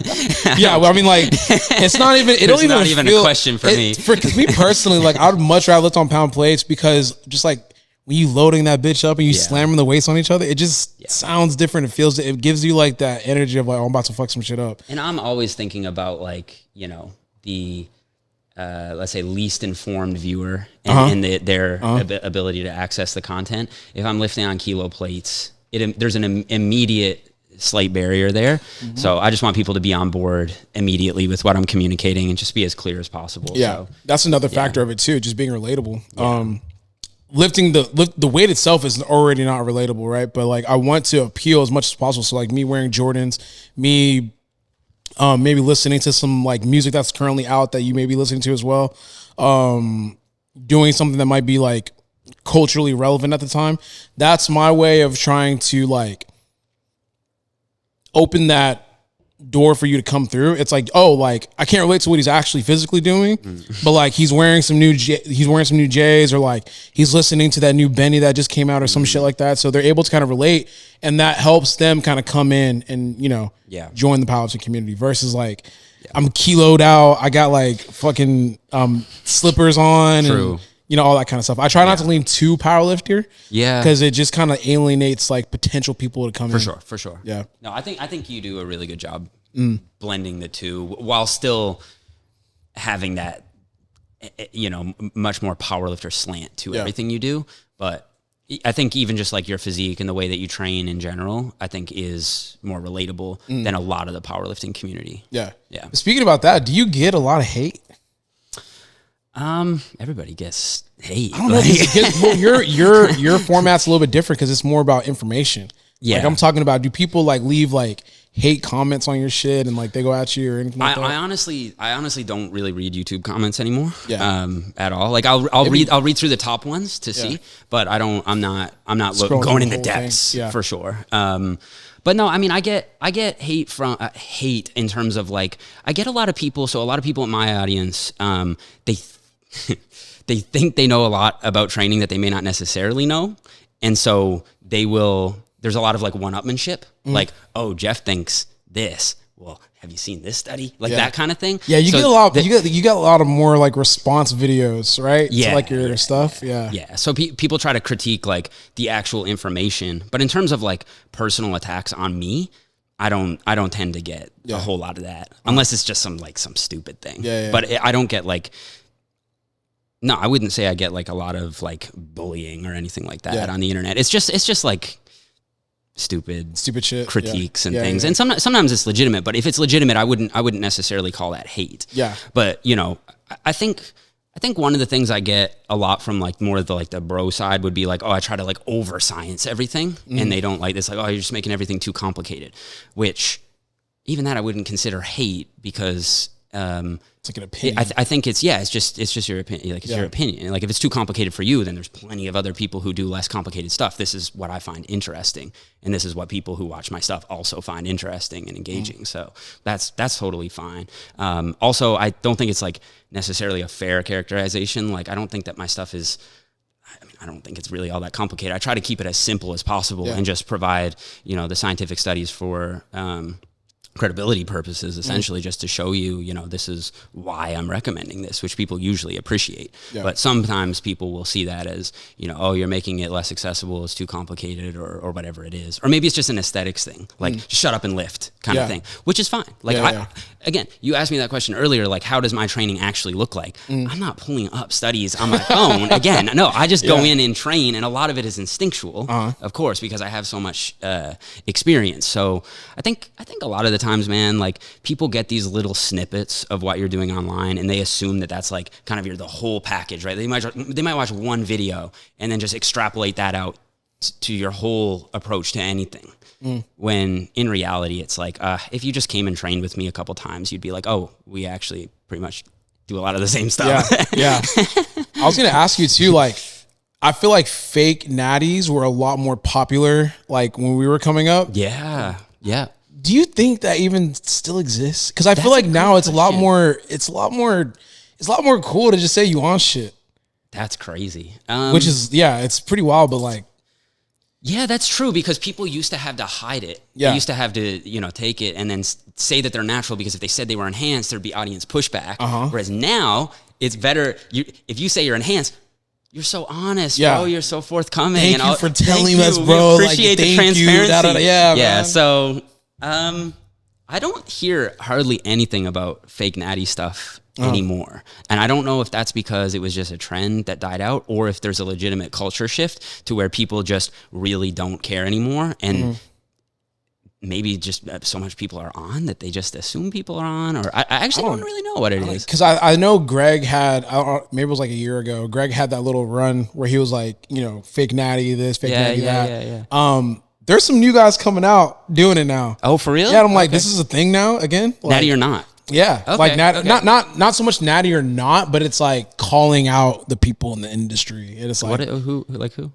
Yeah, well, I mean, like, it's not even. It's not even a question for me. For me personally, like, I would much rather lift on pound plates because just like when you loading that bitch up and you slamming the weights on each other, it just sounds different. It gives you like that energy of like, oh, I'm about to fuck some shit up. And I'm always thinking about like, the let's say least informed viewer and their ability to access the content. If I'm lifting on kilo plates, there's an immediate slight barrier there. Mm-hmm. So I just want people to be on board immediately with what I'm communicating and just be as clear as possible. Yeah, so, that's another factor of it too, just being relatable. Yeah. Lifting the weight itself is already not relatable, right? But like I want to appeal as much as possible. So like me wearing Jordans, me maybe listening to some like music that's currently out that you may be listening to as well. Doing something that might be like culturally relevant at the time. That's my way of trying to like open that door for you to come through. It's like, oh, like I can't relate to what he's actually physically doing, but like he's wearing some new J's, or like he's listening to that new Benny that just came out or some shit like that. So they're able to kind of relate, and that helps them kind of come in and join the powerlifting community. Versus like I'm kiloed out. I got like fucking slippers on. True. And, you know, all that kind of stuff. I try not to lean too powerlifter. Yeah. Because it just kind of alienates like potential people to come in. For sure. Yeah. No, I think you do a really good job blending the two while still having that, you know, much more powerlifter slant to everything you do. But I think even just like your physique and the way that you train in general, I think is more relatable than a lot of the powerlifting community. Yeah. Yeah. Speaking about that, do you get a lot of hate? Everybody gets hate. I don't know. Well, your format's a little bit different because it's more about information. Yeah. Like I'm talking about, do people like leave like hate comments on your shit and like they go at you or anything like that? I honestly don't really read YouTube comments anymore. Yeah. At all. Like I'll read through the top ones to see, but I'm not going into depths for sure. But no, I mean, I get hate from hate in terms of like, I get a lot of people. So a lot of people in my audience, they think they know a lot about training that they may not necessarily know. And so there's a lot of like one-upmanship, like, oh, Jeff thinks this. Well, have you seen this study? Like that kind of thing. Yeah, you get a lot. You get a lot of more like response videos, right? Yeah, to like your stuff. Yeah, yeah. So people try to critique like the actual information, but in terms of like personal attacks on me, I don't tend to get a whole lot of that unless it's just some stupid thing. Yeah. But I don't get like. No, I wouldn't say I get like a lot of like bullying or anything like that on the internet. It's just like stupid shit, critiques and things. And sometimes it's legitimate, but if it's legitimate, I wouldn't necessarily call that hate. Yeah. But you know, I think one of the things I get a lot from like more of the bro side would be like, oh, I try to like over science everything, and they don't like this. Like, oh, you're just making everything too complicated. Which even that I wouldn't consider hate because. It's like an opinion. I think it's just your opinion. Like it's your opinion. Like if it's too complicated for you, then there's plenty of other people who do less complicated stuff. This is what I find interesting, and this is what people who watch my stuff also find interesting and engaging. So that's totally fine. Also, I don't think it's like necessarily a fair characterization. Like I don't think that my stuff is. I don't think it's really all that complicated. I try to keep it as simple as possible and just provide the scientific studies for. Credibility purposes, essentially, just to show you, this is why I'm recommending this, which people usually appreciate. Yeah. But sometimes people will see that as, oh, you're making it less accessible, it's too complicated, or whatever it is. Or maybe it's just an aesthetics thing, like just shut up and lift kind of thing, which is fine. Like, again, you asked me that question earlier, like, how does my training actually look like? I'm not pulling up studies on my phone. Again, no, I just go in and train, and a lot of it is instinctual, of course, because I have so much experience. So I think a lot of the times, man, like people get these little snippets of what you're doing online and they assume that that's like kind of the whole package, right? They might watch one video and then just extrapolate that out to your whole approach to anything. When in reality, it's like, if you just came and trained with me a couple times, you'd be like, oh, we actually pretty much do a lot of the same stuff. Yeah. I was going to ask you too, like, I feel like fake natties were a lot more popular, like when we were coming up. Yeah. Do you think that even still exists? Because I feel like now it's a lot more cool to just say you on shit. That's crazy. Which is, it's pretty wild, but like. Yeah, that's true because people used to have to hide it. Yeah. They used to have to, take it and then say that they're natural because if they said they were enhanced, there'd be audience pushback. Whereas now it's better. If you say you're enhanced, you're so honest, bro. You're so forthcoming. Thank you for telling us, bro. We appreciate the transparency. Yeah, man. So I don't hear hardly anything about fake natty stuff anymore. And I don't know if that's because it was just a trend that died out or if there's a legitimate culture shift to where people just really don't care anymore. And maybe just so much people are on that they just assume people are on, or I actually don't really know what it is. Because I know Greg had, maybe it was like a year ago, Greg had that little run where he was like, fake natty this, fake natty that. Yeah. There's some new guys coming out doing it now. Oh, for real? Yeah, I'm like, this is a thing now again? Like, natty or not? Yeah. Okay, like not so much natty or not, but it's like calling out the people in the industry. And it's like who?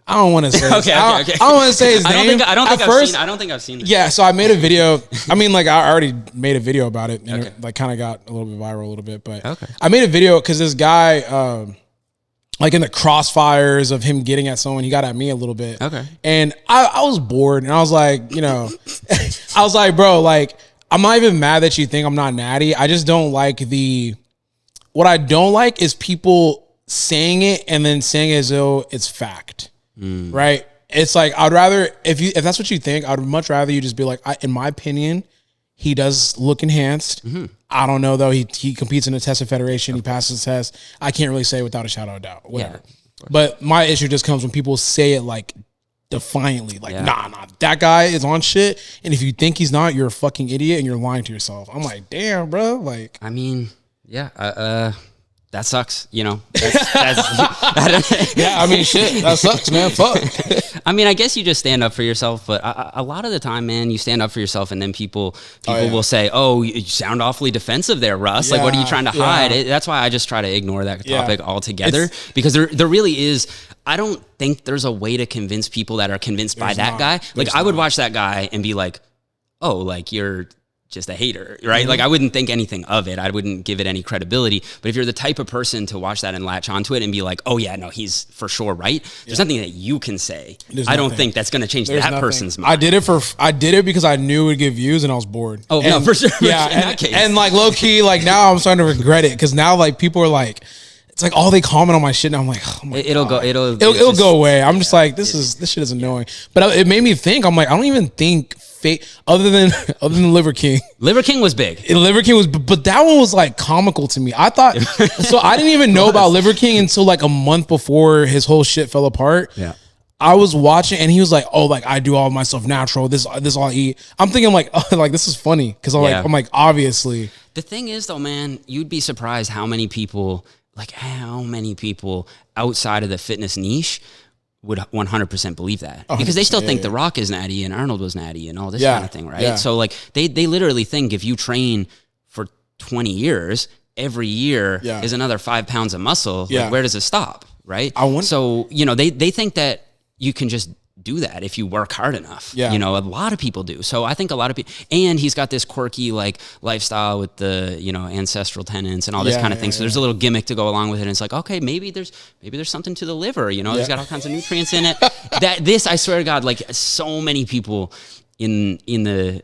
I don't want to say okay. I don't want to say his name. I don't think I've seen this. Yeah, so I made a video. I mean, like I already made a video about it and it like kind of got a little bit viral a little bit, but I made a video because this guy like in the crossfires of him getting at someone, he got at me a little bit. Okay. And I was bored and I was like, I was like, bro, like I'm not even mad that you think I'm not natty. I just don't like what I don't like is people saying it and then saying it as though it's fact, right? It's like, I'd rather, if that's what you think, I'd much rather you just be like, in my opinion, he does look enhanced. I don't know though. He competes in the tested federation. He passes the test. I can't really say without a shadow of doubt. Whatever. Yeah, but my issue just comes when people say it like defiantly, like nah, that guy is on shit. And if you think he's not, you're a fucking idiot and you're lying to yourself. I'm like, damn, bro. Like, I mean, yeah. That sucks, you know. Yeah, I mean, shit, that sucks, man. Fuck. I mean, I guess you just stand up for yourself, but a lot of the time, man, you stand up for yourself, and then people will say, "Oh, you sound awfully defensive there, Russ. Like, what are you trying to hide?" That's why I just try to ignore that topic altogether, because there really is. I don't think there's a way to convince people that are convinced by that guy. Like, I would watch that guy and be like, "Oh, like you're just a hater," right? Like, I wouldn't think anything of it. I wouldn't give it any credibility. But if you're the type of person to watch that and latch onto it and be like, oh yeah, no, he's for sure right, there's nothing that you can say. I don't think that's going to change that person's mind. I did it because I knew it would get views and I was bored. Oh, no, for sure. Yeah, in that case. And like low key, like now I'm starting to regret it because now like people are like, it's like all they comment on my shit and I'm like, oh my God. It'll go away. I'm just like, this shit is annoying. But it made me think. I'm like, I don't even think other than Liver King. Liver King was big. Liver King was, but that one was like comical to me. I thought so. I didn't even know about Liver King until like a month before his whole shit fell apart. Yeah. I was watching and he was like, "Oh, like I do all of myself natural. This all I eat." I'm thinking like, oh, like this is funny because I'm like, obviously. The thing is though, man, you'd be surprised how many people outside of the fitness niche would 100% believe that, because they still think The Rock is natty and Arnold was natty and all this kind of thing, right? Yeah. So like they literally think if you train for 20 years, every year is another 5 pounds of muscle. Like, where does it stop, right? So, you know, they think that you can just do that if you work hard enough. Yeah. You know, a lot of people do. So I think a lot of people, and he's got this quirky like lifestyle with the, you know, ancestral tenants and all this kind of thing. So there's a little gimmick to go along with it. And it's like, okay, maybe there's something to the liver, you know, there's got all kinds of nutrients in it. I swear to God, like so many people in the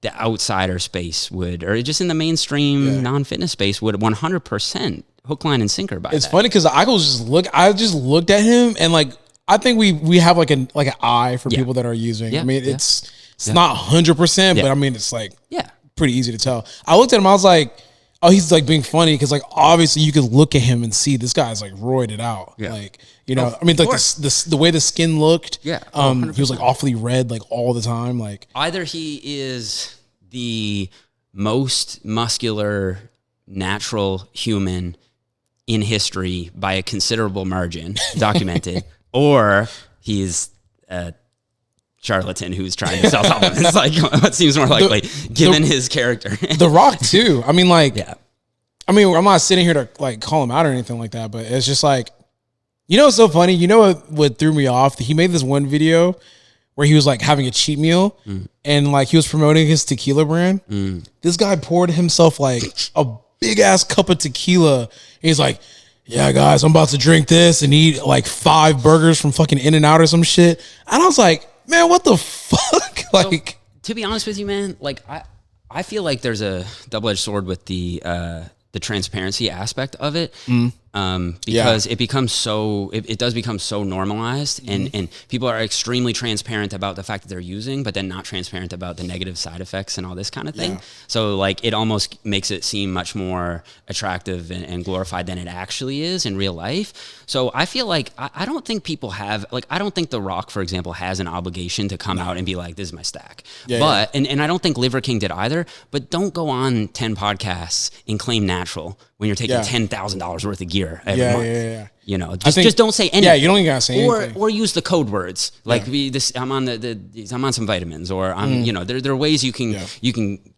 outsider space would, or just in the mainstream non-fitness space would 100% hook, line, and sinker by that. It's funny because I just looked at him and like, I think we have like an eye for people that are using. I mean, it's not 100%, but I mean, it's like pretty easy to tell. I looked at him, I was like, oh, he's like being funny because like obviously you could look at him and see this guy's like roided out. Yeah. Like, you know, I mean, like the way the skin looked. Yeah. He was like awfully red like all the time. Like either he is the most muscular natural human in history by a considerable margin, documented. Or he's a charlatan who's trying to sell supplements. Like, what seems more likely, given his character? The Rock too. I mean, like, I mean, I'm not sitting here to like call him out or anything like that, but it's just like, you know, what's so funny. You know what threw me off? He made this one video where he was like having a cheat meal and like he was promoting his tequila brand. This guy poured himself like a big ass cup of tequila. And he's like, yeah, guys, I'm about to drink this and eat like 5 burgers from fucking In-N-Out or some shit. And I was like, man, what the fuck? Like, so, to be honest with you, man, like I feel like there's a double-edged sword with the transparency aspect of it. Because it becomes so, it does become so normalized and people are extremely transparent about the fact that they're using, but then not transparent about the negative side effects and all this kind of thing. So like it almost makes it seem much more attractive and glorified than it actually is in real life. So I feel like I don't think people have, like, I don't think The Rock, for example, has an obligation to come out and be like, this is my stack. And I don't think Liver King did either, but don't go on 10 podcasts and claim natural when you're taking $10,000 worth of gear every month. You know, just don't say anything. Yeah, you don't even gotta say anything. Or use the code words. Like I'm on some vitamins, or I'm you know, there are ways you can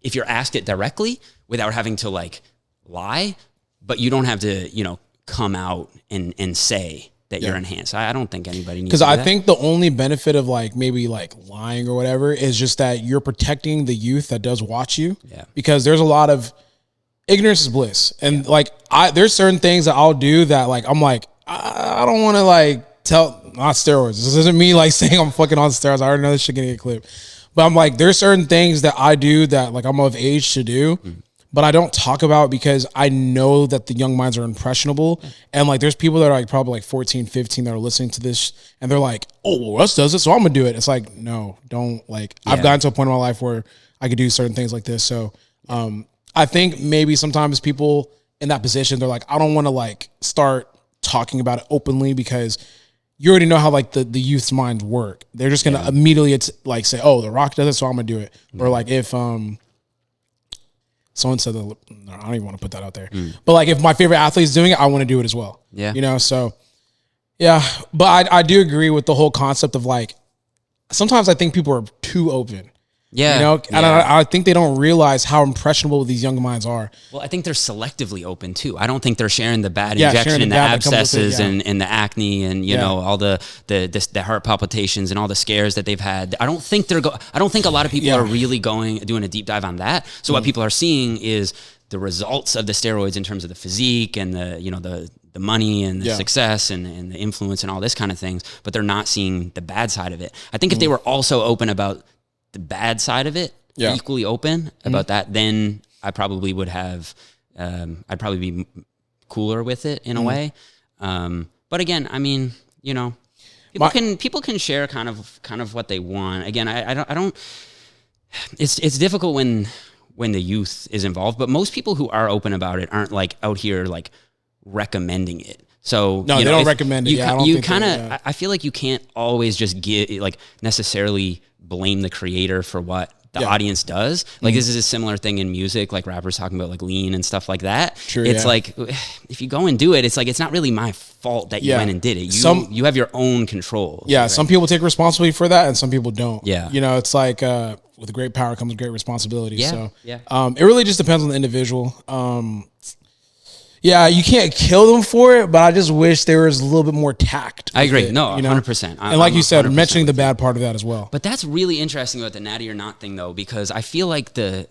if you're asked it directly without having to like lie, but you don't have to, you know, come out and say that you're enhanced. I don't think anybody needs to do that. Because I think the only benefit of like maybe like lying or whatever is just that you're protecting the youth that does watch you. Yeah. Because there's a lot of ignorance is bliss. And like there's certain things that I'll do that like I'm like, I don't want to like tell, not steroids. This isn't me like saying I'm fucking on steroids. I already know this shit gonna get clipped. But I'm like, there's certain things that I do that like I'm of age to do, but I don't talk about because I know that the young minds are impressionable. And like, there's people that are like probably like 14, 15 that are listening to this and they're like, oh, well, Russ does it, so I'm gonna do it. It's like, no, don't. Like, I've gotten to a point in my life where I could do certain things like this. So I think maybe sometimes people in that position, they're like, I don't want to like start talking about it openly because you already know how like the youth's minds work. They're just gonna immediately like say, "Oh, The Rock does it, so I'm gonna do it." Or like if someone said, no, I don't even want to put that out there. But like if my favorite athlete is doing it, I want to do it as well. Yeah, you know. So yeah, but I do agree with the whole concept of like sometimes I think people are too open. Yeah, you know, and I think they don't realize how impressionable these young minds are. Well, I think they're selectively open too. I don't think they're sharing the bad injection and the abscesses and the acne and you know all the heart palpitations and all the scares that they've had. I don't think I don't think a lot of people are really doing a deep dive on that. So what people are seeing is the results of the steroids in terms of the physique and the money and the success and the influence and all this kind of things, but they're not seeing the bad side of it. I think if they were also open about the bad side of it, equally open about that, then I probably would have, I'd probably be cooler with it in a way. But again, I mean, you know, people can share kind of what they want. Again, I don't, it's difficult when the youth is involved, but most people who are open about it aren't like out here like recommending it. So no, they don't recommend it. I feel like you can't always just necessarily blame the creator for what the audience does. Like this is a similar thing in music, like rappers talking about like lean and stuff like that. Sure, it's like if you go and do it, it's like it's not really my fault that you went and did it. You have your own control. Yeah, right? Some people take responsibility for that, and some people don't. Yeah, you know, it's like with great power comes great responsibility. Yeah, so yeah. It really just depends on the individual. Yeah, you can't kill them for it, but I just wish there was a little bit more tact. I agree. No, 100%. And like you said, mentioning the bad part of that as well. But that's really interesting about the natty or not thing, though, because I feel like the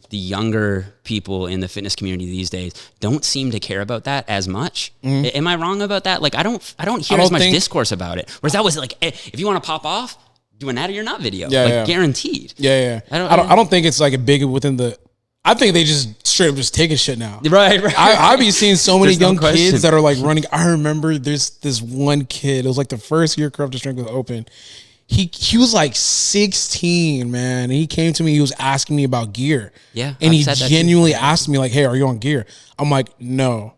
younger people in the fitness community these days don't seem to care about that as much. Am I wrong about that? Like, I don't hear as much discourse about it. Whereas that was like, if you want to pop off, do a natty or not video. Guaranteed. Yeah. I don't think it's like a big within the. I think they just straight up just taking shit now. Right. I be seeing so many young kids that are like running. I remember there's this one kid. It was like the first year Craft Strength was open. He was like 16, man. And he came to me. He was asking me about gear. Yeah. And he genuinely asked me like, "Hey, are you on gear?" I'm like, "No."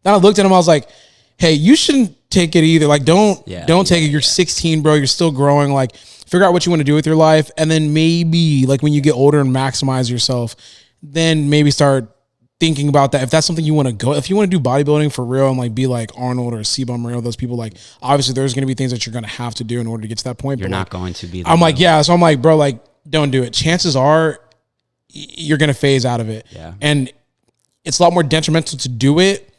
Then I looked at him. I was like, "Hey, you shouldn't take it either. Like, don't take it. You're 16, bro. You're still growing. Like, figure out what you want to do with your life, and then maybe like when you get older and maximize yourself." Then maybe start thinking about that. If that's something you want to go, if you want to do bodybuilding for real and like be like Arnold or C-Bum or those people, like obviously there's going to be things that you're going to have to do in order to get to that point. You're not going to be. I'm like, yeah. So I'm like, bro, like don't do it. Chances are you're going to phase out of it. Yeah. And it's a lot more detrimental to do it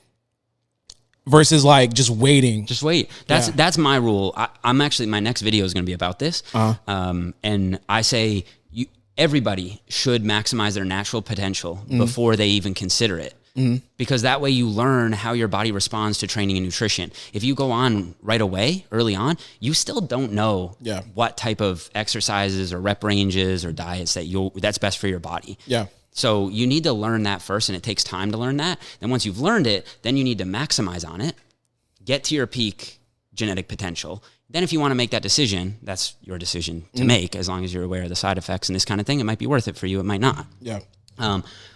versus like just waiting. Just wait. That's my rule. I'm actually, my next video is going to be about this. And I say, everybody should maximize their natural potential before they even consider it. Because that way you learn how your body responds to training and nutrition. If you go on right away, early on, you still don't know what type of exercises or rep ranges or diets that's best for your body. Yeah. So you need to learn that first, and it takes time to learn that. Then once you've learned it, then you need to maximize on it, get to your peak genetic potential. Then if you want to make that decision, that's your decision to make, as long as you're aware of the side effects and this kind of thing. It might be worth it for you. It might not. Yeah.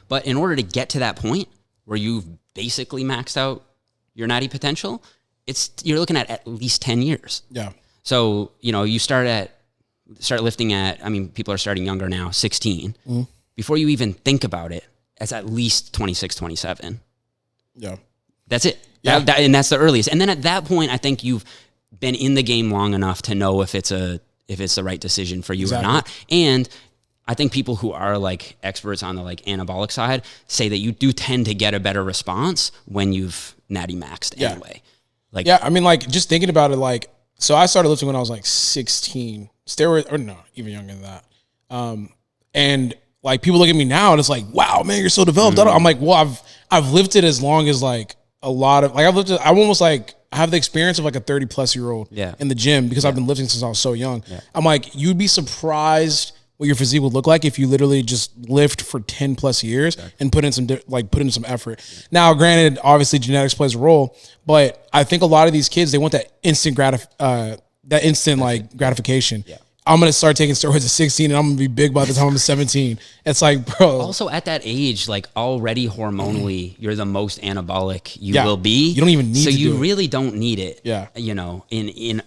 But in order to get to that point where you've basically maxed out your natty potential, you're looking at least 10 years. Yeah. So, you start lifting at, I mean, people are starting younger now, 16. Before you even think about it, it's at least 26, 27. Yeah. That's it. Yeah. And that's the earliest. And then at that point, I think you've been in the game long enough to know if it's the right decision for you or not. And I think people who are like experts on the like anabolic side say that you do tend to get a better response when you've natty maxed anyway. Like, I mean, like just thinking about it, like, so I started lifting when I was like 16, steroids, or no, even younger than that. And like people look at me now and it's like, wow, man, you're so developed. I'm like, well, I've lifted as long as like a lot of, like I've lifted, I'm almost like, I have the experience of like a 30 plus year old in the gym because I've been lifting since I was so young. I'm like, you'd be surprised what your physique would look like if you literally just lift for 10 plus years and put in some effort. Now, granted, obviously genetics plays a role, but I think a lot of these kids, they want that instant gratification. Yeah. I'm going to start taking steroids at 16 and I'm going to be big by the time I'm 17. It's like, bro. Also at that age, like already hormonally, you're the most anabolic you will be. You don't even need so to you really don't need it. Yeah. You know, in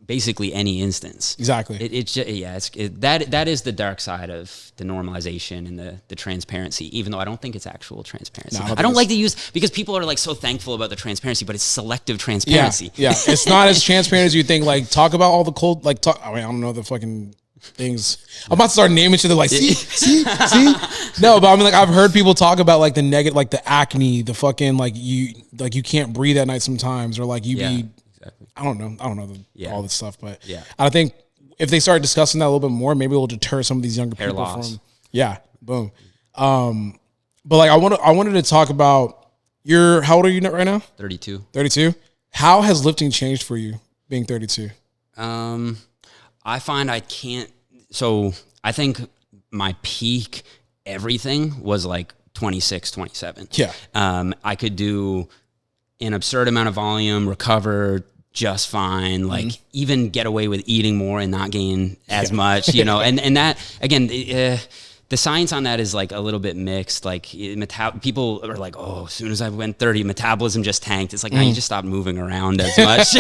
basically any instance. Exactly. It's just, that is the dark side of the normalization and the transparency, even though I don't think it's actual transparency. No, I don't like to use, because people are like so thankful about the transparency, but it's selective transparency. Yeah. It's not as transparent as you think. Like, talk about all the cold, like, I don't know the fucking things. I'm about to start naming shit. They're like, see. No, but I mean, like, I've heard people talk about like the negative, like the acne, the fucking, like you can't breathe at night sometimes, or like you be, exactly. I don't know all this stuff, but I think if they start discussing that a little bit more, maybe it'll deter some of these younger people from boom. But like I wanted to talk about how old are you right now? 32. 32. How has lifting changed for you being 32? I find I can't. So I think my peak everything was like 26, 27. Yeah. I could do an absurd amount of volume, recover just fine, like even get away with eating more and not gain as much, you know, and that, again, the science on that is like a little bit mixed. Like people are like, oh, as soon as I went 30, metabolism just tanked. It's like, now you just stopped moving around as much.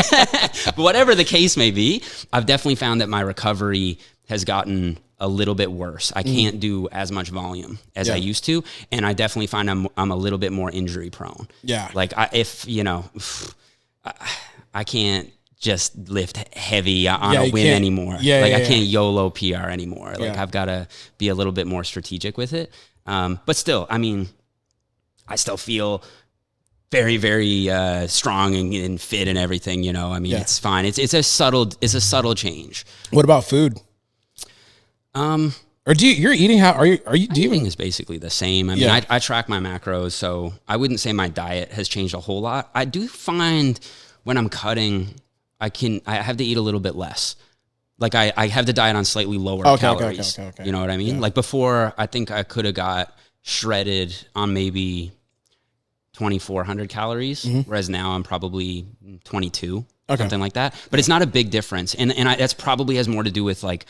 But whatever the case may be, I've definitely found that my recovery has gotten a little bit worse. I can't do as much volume as I used to. And I definitely find I'm a little bit more injury prone. Yeah. Like I can't just lift heavy on a win anymore. I can't YOLO PR anymore. Like I've got to be a little bit more strategic with it. But still, I mean, I still feel very, very strong and fit and everything, you know. I mean, it's fine. It's a subtle change. What about food? Or you're eating how are you eating is basically the same. I mean, I track my macros, so I wouldn't say my diet has changed a whole lot. I do find when I'm cutting, I have to eat a little bit less. Like I have to diet on slightly lower calories. Okay. You know what I mean? Yeah. Like before, I think I could have got shredded on maybe 2,400 calories, whereas now I'm probably 22, something like that. But it's not a big difference, and that's probably has more to do with like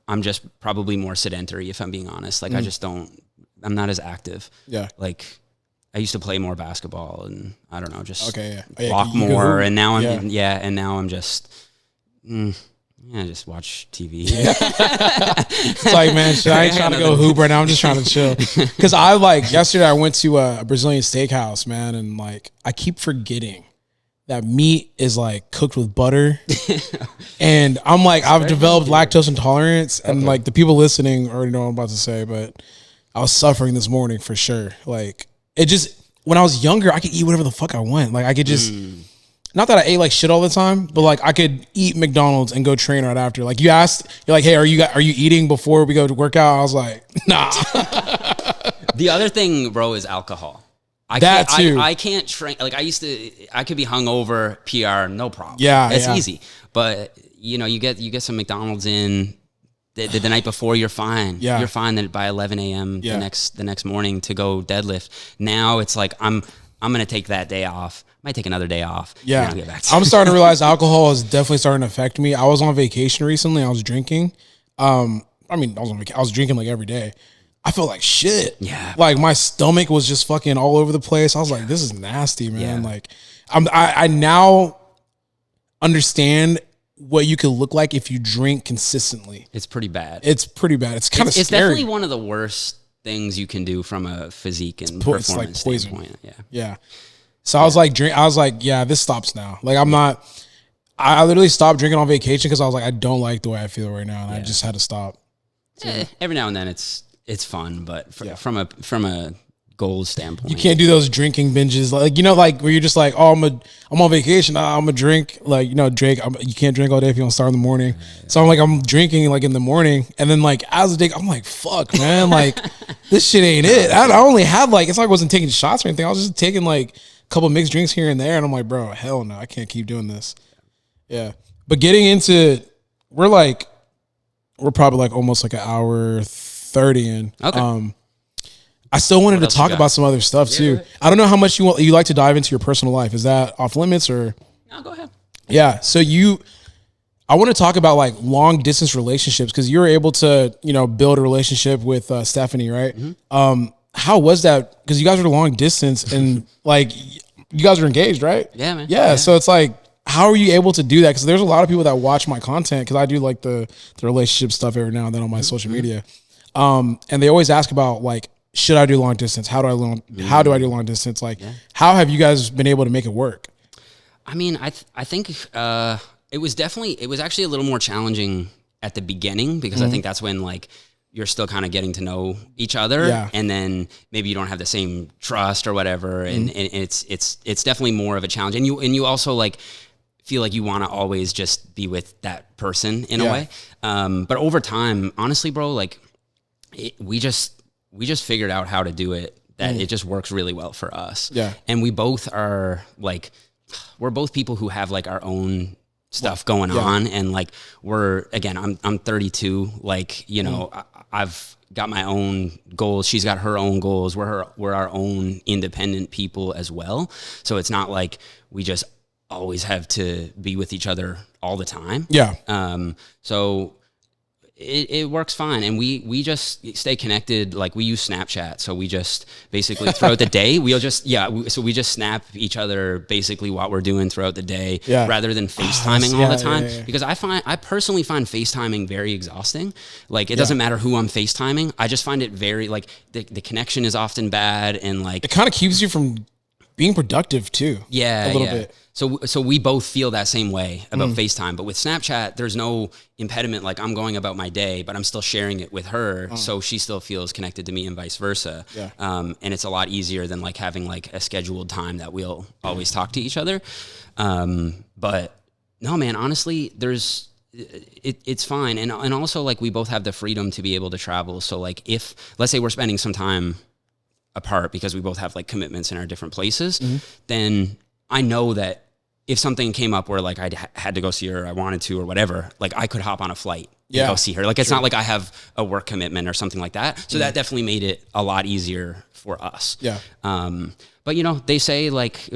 I'm just probably more sedentary, if I'm being honest. Like I'm not as active. Yeah. Like I used to play more basketball and I don't know, just walk more. And now I'm just, just watch TV. Yeah. It's like, man, I ain't trying to go hoop right now. I'm just trying to chill. Cause yesterday I went to a Brazilian steakhouse, man. And like, I keep forgetting that meat is like cooked with butter. And I'm like, I've developed lactose intolerance and like the people listening already know what I'm about to say, but I was suffering this morning for sure. Like it just, when I was younger, I could eat whatever the fuck I want. Like I could just, not that I ate like shit all the time, but like I could eat McDonald's and go train right after. Like you're like, hey, are you eating before we go to work out? I was like, nah. The other thing, bro, is alcohol. I can't train. Like I could be hungover, PR, no problem. Yeah. It's easy. But you know, you get some McDonald's in the night before, you're fine. Yeah. You're fine then by 11 a.m. the next morning to go deadlift. Now it's like, I'm going to take that day off. Might take another day off. Yeah. I'm starting to realize alcohol is definitely starting to affect me. I was on vacation recently. I was drinking. I was drinking like every day. I felt like shit. Yeah. Like my stomach was just fucking all over the place. I was like, this is nasty, man. Yeah. Like I now understand what you could look like if you drink consistently. It's pretty bad. It's kind of scary. It's definitely one of the worst things you can do from a physique and performance standpoint. Yeah. Yeah. So I was like, yeah, this stops now. Like I literally stopped drinking on vacation because I was like, I don't like the way I feel right now. And I just had to stop. So, every now and then it's fun, but from a goals standpoint, you can't do those drinking binges, like, you know, like where you're just like, oh, I'm on vacation, I'm a drink, like, you know, drink. You can't drink all day if you don't start in the morning. So I'm drinking like in the morning, and then like as the day, I'm like, fuck, man, like this shit ain't it. I only had like, it's like I wasn't taking shots or anything. I was just taking like a couple mixed drinks here and there, and I'm like, bro, hell no, I can't keep doing this. Yeah, but getting into, we're we're probably like almost like an hour 30 in. Okay. I still wanted to else you talk got? about some other stuff too. right. I don't know how much you like to dive into your personal life. Is that off limits or? No, go ahead. Yeah. So I want to talk about like long distance relationships because you were able to, build a relationship with Stephanie, right? How was that? Because you guys were long distance and like you guys are engaged, right? Yeah, man. Yeah. So it's like, how are you able to do that? Because there's a lot of people that watch my content because I do like the relationship stuff every now and then on my social media. And they always ask about like, should I do long distance? How do I do long distance? Like, how have you guys been able to make it work? I mean, I think it was actually a little more challenging at the beginning because I think that's when like you're still kind of getting to know each other, and then maybe you don't have the same trust or whatever, and it's definitely more of a challenge, and you also like feel like you want to always just be with that person in a way, but over time, honestly, bro, like we just figured out how to do it that it just works really well for us, and we both are like, we're both people who have like our own stuff going on, and like I'm 32, like I've got my own goals, she's got her own goals, we're our own independent people as well, so it's not like we just always have to be with each other all the time. So it works fine, and we just stay connected. Like we use Snapchat, so we just basically throughout the day we just snap each other basically what we're doing throughout the day, rather than FaceTiming all the time. Because I personally find FaceTiming very exhausting. Like it doesn't matter who I'm FaceTiming, I just find it very like the connection is often bad, and like it kind of keeps you from being productive too. A little bit. So we both feel that same way about FaceTime, but with Snapchat, there's no impediment. Like I'm going about my day, but I'm still sharing it with her, so she still feels connected to me, and vice versa. And it's a lot easier than like having like a scheduled time that we'll always talk to each other. But no, man, honestly, it's fine, and also like we both have the freedom to be able to travel. So like if let's say we're spending some time apart because we both have like commitments in our different places, then I know that if something came up where like I had to go see her, I wanted to or whatever, like I could hop on a flight and go see her. Like it's not like I have a work commitment or something like that. So that definitely made it a lot easier for us. But they say like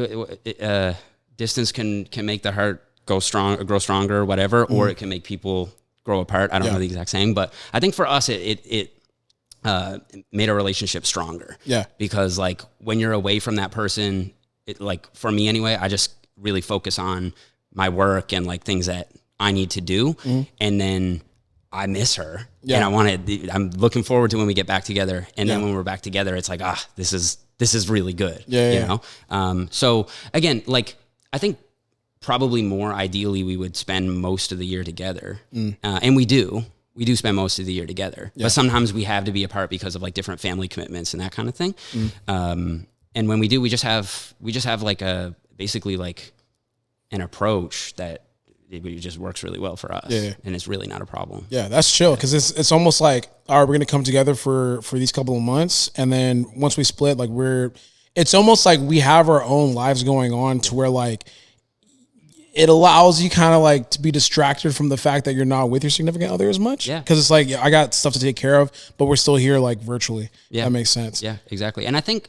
distance can make the heart grow stronger or whatever, or it can make people grow apart. I don't know the exact saying, but I think for us it made our relationship stronger. Because like when you're away from that person, it, like for me anyway, I just really focus on my work and like things that I need to do, and then I miss her, and I'm looking forward to when we get back together, and then when we're back together, it's like this is really good, you know. So again, like I think probably more ideally we would spend most of the year together, and we do spend most of the year together, but sometimes we have to be apart because of like different family commitments and that kind of thing. And when we do, we just have like basically like an approach that it just works really well for us, and it's really not a problem. Yeah, that's chill because it's almost like, all right, we're gonna come together for these couple of months, and then once we split, like it's almost like we have our own lives going on to where like it allows you kind of like to be distracted from the fact that you're not with your significant other as much. Because it's like I got stuff to take care of, but we're still here like virtually. That makes sense. Yeah, exactly. And I think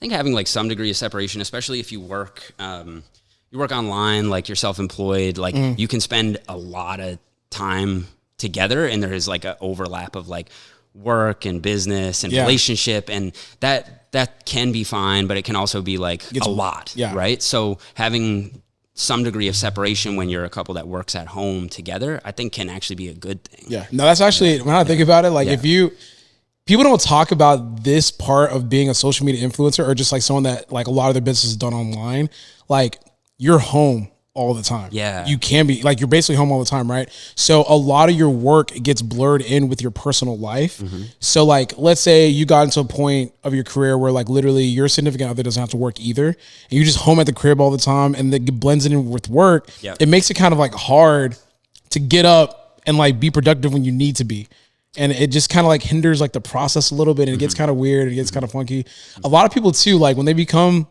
having like some degree of separation, especially if you work online, like you're self-employed, like you can spend a lot of time together, and there is like an overlap of like work and business and relationship, and that can be fine, but it can also be like a lot, right? So having some degree of separation when you're a couple that works at home together, I think can actually be a good thing. No, that's actually, when I think about it, like if people don't talk about this part of being a social media influencer, or just like someone that like a lot of their business is done online, like you're home all the time. You can be like, you're basically home all the time, right? So a lot of your work gets blurred in with your personal life. So like, let's say you got into a point of your career where like literally your significant other doesn't have to work either, and you're just home at the crib all the time, and it blends in with work. It makes it kind of like hard to get up and like be productive when you need to be. And it just kind of like hinders like the process a little bit, and it gets kind of weird. It gets kind of funky. A lot of people too, like when they become,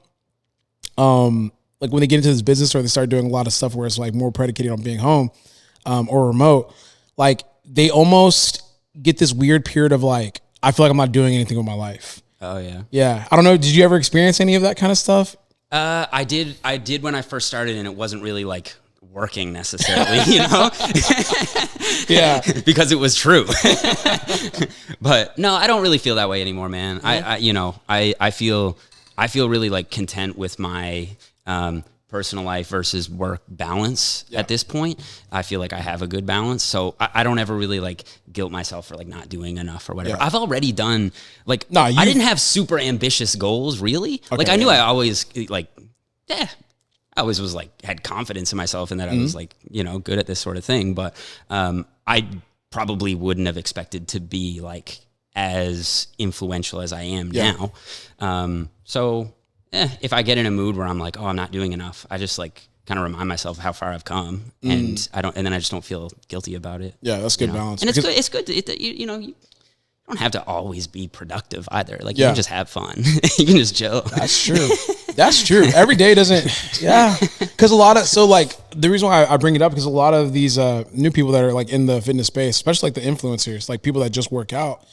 like when they get into this business or they start doing a lot of stuff where it's like more predicated on being home, or remote, like they almost get this weird period of like, I feel like I'm not doing anything with my life. Oh yeah. Yeah. I don't know. Did you ever experience any of that kind of stuff? I did when I first started, and it wasn't really like working necessarily, you know? Yeah. Because it was true. But no, I don't really feel that way anymore, man. Yeah. I feel really like content with my personal life versus work balance at this point. I feel like I have a good balance. So I don't ever really like guilt myself for like not doing enough or whatever. Yeah. I've already done like, I didn't have super ambitious goals really. Okay, like I knew I always like, I always was like, had confidence in myself and that I was like, you know, good at this sort of thing. But I probably wouldn't have expected to be like as influential as I am now. So if I get in a mood where I'm like, oh, I'm not doing enough, I just like kind of remind myself how far I've come, and then I just don't feel guilty about it. Yeah, that's good balance. And it's good. It's good. You don't have to always be productive either. Like you can just have fun. You can just chill. That's true. That's true. Every day doesn't. Yeah, because the reason why I bring it up because a lot of these new people that are like in the fitness space, especially like the influencers, like people that just work out.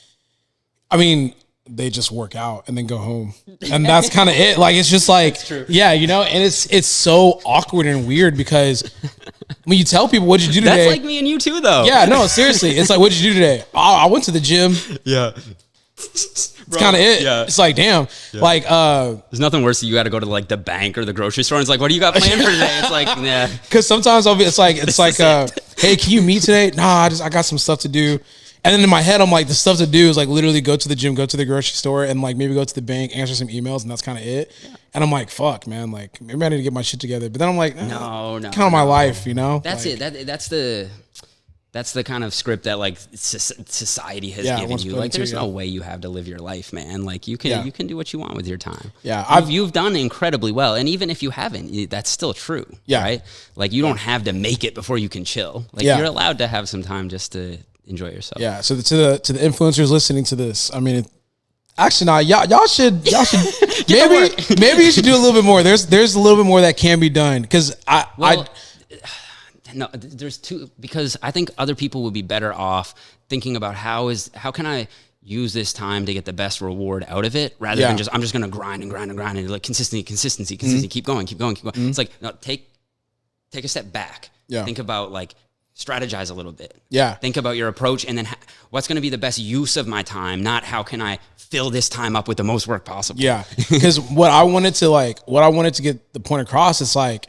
I mean, they just work out and then go home, and that's kind of it. Like it's just like, yeah, you know. And it's so awkward and weird because when you tell people what'd you do today, that's like me and you too, though. Yeah, no, seriously, it's like what'd you do today? I went to the gym. Yeah, it's kind of it. Yeah. It's like damn, like there's nothing worse than you got to go to like the bank or the grocery store. And it's like, what do you got planned for today? It's like, nah. Because sometimes it's like, hey, can you meet today? Nah, I got some stuff to do. And then in my head, I'm like, the stuff to do is like literally go to the gym, go to the grocery store, and like maybe go to the bank, answer some emails, and that's kind of it. Yeah. And I'm like, fuck, man, like maybe I need to get my shit together. But then I'm like, no, kind of my life, you know. That's like, it. That's the kind of script that like society has given you. Like, there's no way you have to live your life, man. Like you can do what you want with your time. Yeah, you've done incredibly well, and even if you haven't, that's still true. Yeah, right. Like you don't have to make it before you can chill. Like you're allowed to have some time just to enjoy yourself. Yeah. So to the influencers listening to this, I mean, actually, nah, y'all should maybe you should do a little bit more. There's a little bit more that can be done because no, there's two, because I think other people would be better off thinking about how can I use this time to get the best reward out of it rather than I'm just gonna grind and like consistency, keep going. It's like, no, take a step back. Yeah. Think about like strategize a little bit. Yeah. Think about your approach and then what's going to be the best use of my time, not how can I fill this time up with the most work possible. Yeah. Because what I wanted to get the point across is like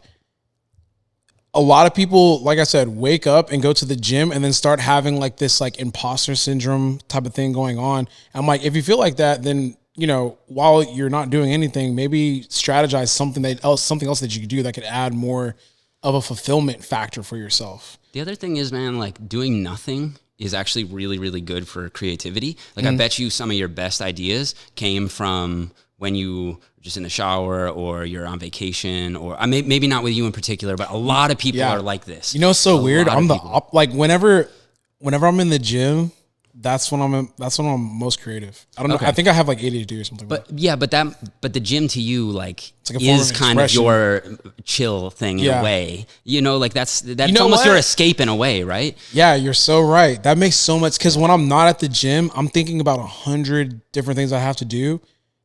a lot of people, like I said, wake up and go to the gym and then start having like this like imposter syndrome type of thing going on. I'm like, if you feel like that, then, you know, while you're not doing anything, maybe strategize something else that you could do that could add more of a fulfillment factor for yourself. The other thing is, man, like doing nothing is actually really, really good for creativity. Like I bet you some of your best ideas came from when you were just in the shower or you're on vacation, or maybe not with you in particular, but a lot of people are like this. You know, it's so weird. I'm like whenever I'm in the gym, that's when I'm most creative. I don't know. I think I have like ADHD or something. But the gym to you like is kind of your chill thing in a way. You know, like that's almost your escape in a way, right? Yeah, you're so right. That makes so much, because when I'm not at the gym, I'm thinking about 100 different things I have to do,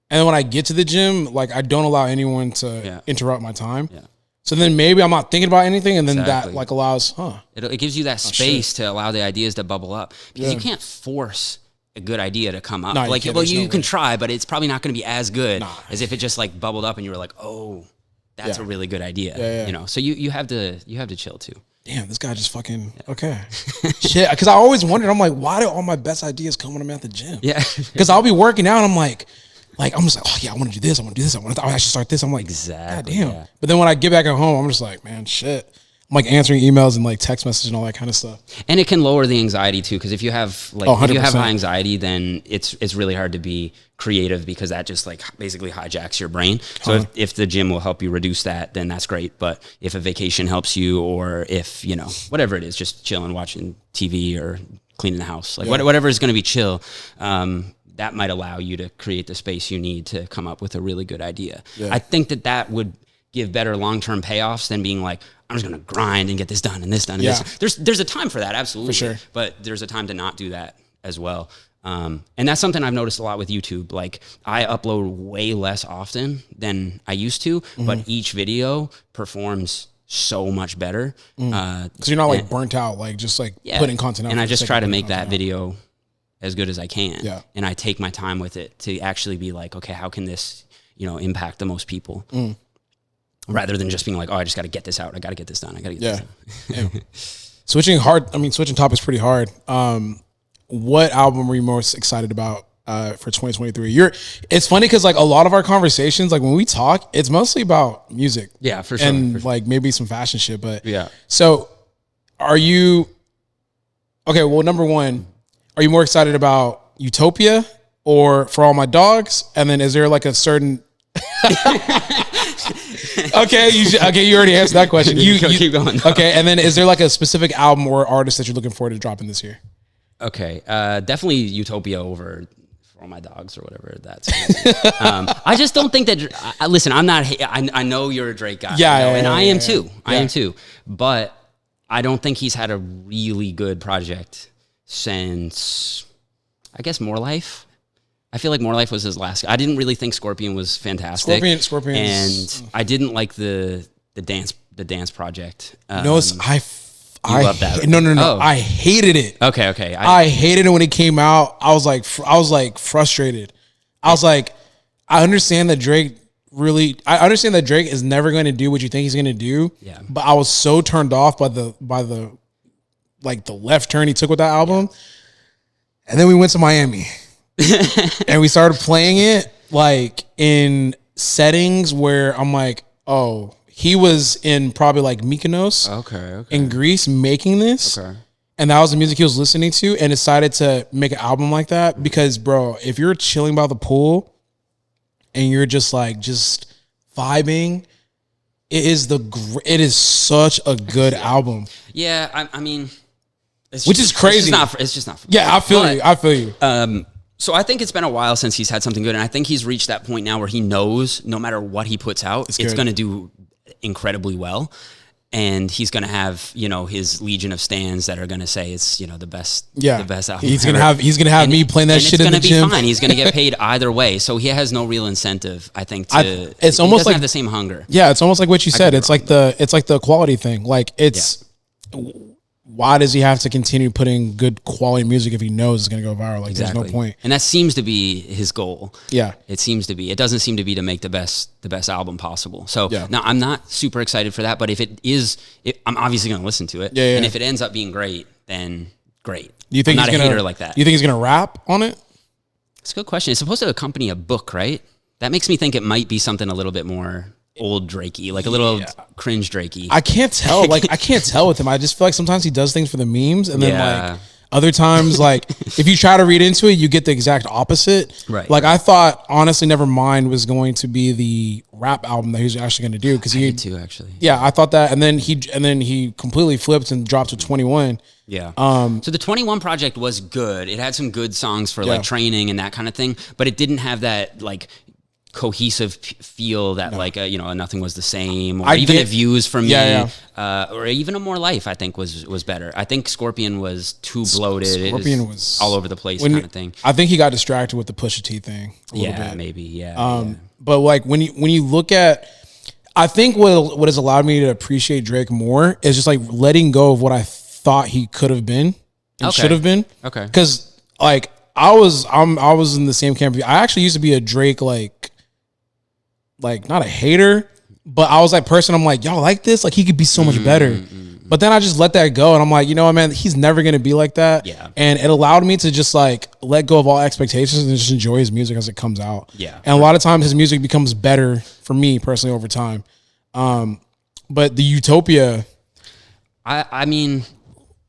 and then when I get to the gym, like I don't allow anyone to interrupt my time. Yeah. So then maybe I'm not thinking about anything, and then that like allows, it gives you that space to allow the ideas to bubble up, because you can't force a good idea to come up. Like, you can try, but it's probably not going to be as good as if it just like bubbled up and you were like, oh, that's a really good idea. Yeah. You know, so you have to chill too. Damn, this guy just fucking okay. Shit, because I always wondered, I'm like, why do all my best ideas come when I'm at the gym? Yeah, because I'll be working out and I'm like I'm just like, oh yeah, I want to do this. I should start this. I'm like, exactly. God damn. Yeah. But then when I get back at home, I'm just like, man, shit. I'm like answering emails and like text messages and all that kind of stuff. And it can lower the anxiety too, because if you have high anxiety, then it's really hard to be creative, because that just like basically hijacks your brain. So if the gym will help you reduce that, then that's great. But if a vacation helps you, or if, you know, whatever it is, just chilling, watching TV or cleaning the house, like whatever is going to be chill, that might allow you to create the space you need to come up with a really good idea. Yeah. I think that would give better long-term payoffs than being like, I'm just going to grind and get this done and this done. And this. There's a time for that. Absolutely. For sure. But there's a time to not do that as well. And that's something I've noticed a lot with YouTube. Like I upload way less often than I used to, but each video performs so much better. Because you're not like burnt out, like just like putting content out. And I just try to make that video as good as I can. Yeah. And I take my time with it to actually be like, okay, how can this, impact the most people? Rather than just being like, oh, I just got to get this out. I got to get this done. I got to get this done. Switching topics pretty hard. What album were you most excited about for 2023? It's funny because like a lot of our conversations, like when we talk, it's mostly about music. Yeah, for sure. And like maybe some fashion shit. But yeah. So are you, okay, well, number one, are you more excited about Utopia or For All My Dogs? And then is there like a certain... Okay, you already answered that question. You keep going. Okay, and then is there like a specific album or artist that you're looking forward to dropping this year? Okay, definitely Utopia over For All My Dogs or whatever that's. I just don't think that. Listen, I'm not. I know you're a Drake guy. And I am too. I am too. But I don't think he's had a really good project since, I guess, More Life. I feel like More Life was his last. I didn't really think Scorpion was fantastic. Scorpion, and I didn't like the dance project. I love that. No. Oh. I hated it. Okay. I hated it when it came out. I was like frustrated. I was like, I understand that Drake is never going to do what you think he's going to do. Yeah. But I was so turned off by the like the left turn he took with that album. And then we went to Miami. And we started playing it like in settings where I'm like, oh, he was in probably like Mykonos, okay, in Greece making this. Okay. And that was the music he was listening to and decided to make an album like that. Because bro, if you're chilling by the pool and you're just vibing, it is such a good album. Yeah, I mean, which is crazy. It's just not. Yeah, I feel you. So I think it's been a while since he's had something good, and I think he's reached that point now where he knows no matter what he puts out, it's going to do incredibly well, and he's going to have his legion of stans that are going to say it's the best, the best album. He's going to have me playing that shit in the gym. It's going to be fine. He's going to get paid either way, so he has no real incentive, I think. It's almost he doesn't like have the same hunger. Yeah, it's almost like what you said. It's like the quality thing. Like it's. Yeah. Why does he have to continue putting good quality music if he knows it's going to go viral? Like, There's no point. And that seems to be his goal. Yeah. It seems to be. It doesn't seem to be to make the best album possible. So yeah. Now I'm not super excited for that, but if it is, I'm obviously going to listen to it. Yeah. And if it ends up being great, then great. Do you think I'm not a hater like that. Do you think he's going to rap on it? It's a good question. It's supposed to accompany a book, right? That makes me think it might be something a little bit more old Drakey, like a little cringe Drakey. I can't tell. I can't tell with him. I just feel like sometimes he does things for the memes, and then like other times, like if you try to read into it, you get the exact opposite. Right. Like I thought, honestly, Nevermind was going to be the rap album that he was actually going to do because he did too, actually. Yeah, I thought that, and then he completely flipped and dropped to 21. Yeah. So the 21 project was good. It had some good songs for like training and that kind of thing, but it didn't have that like cohesive feel that like Nothing Was the Same, or even The Views from Me, or even A More Life I think was better. I think Scorpion was too bloated. Scorpion was all over the place kind of thing. I think he got distracted with the Pusha T thing a little bit. Maybe but like when you look at, I think what has allowed me to appreciate Drake more is just like letting go of what I thought he could have been and should have been. Okay. Because like I was in the same camp. I actually used to be a Drake like not a hater, but I was like person. I'm like, y'all like this? Like he could be so much better. But then I just let that go, and I'm like, you know what, man? He's never gonna be like that. Yeah. And it allowed me to just like let go of all expectations and just enjoy his music as it comes out. Yeah. And a lot of times his music becomes better for me personally over time. But the Utopia, I mean,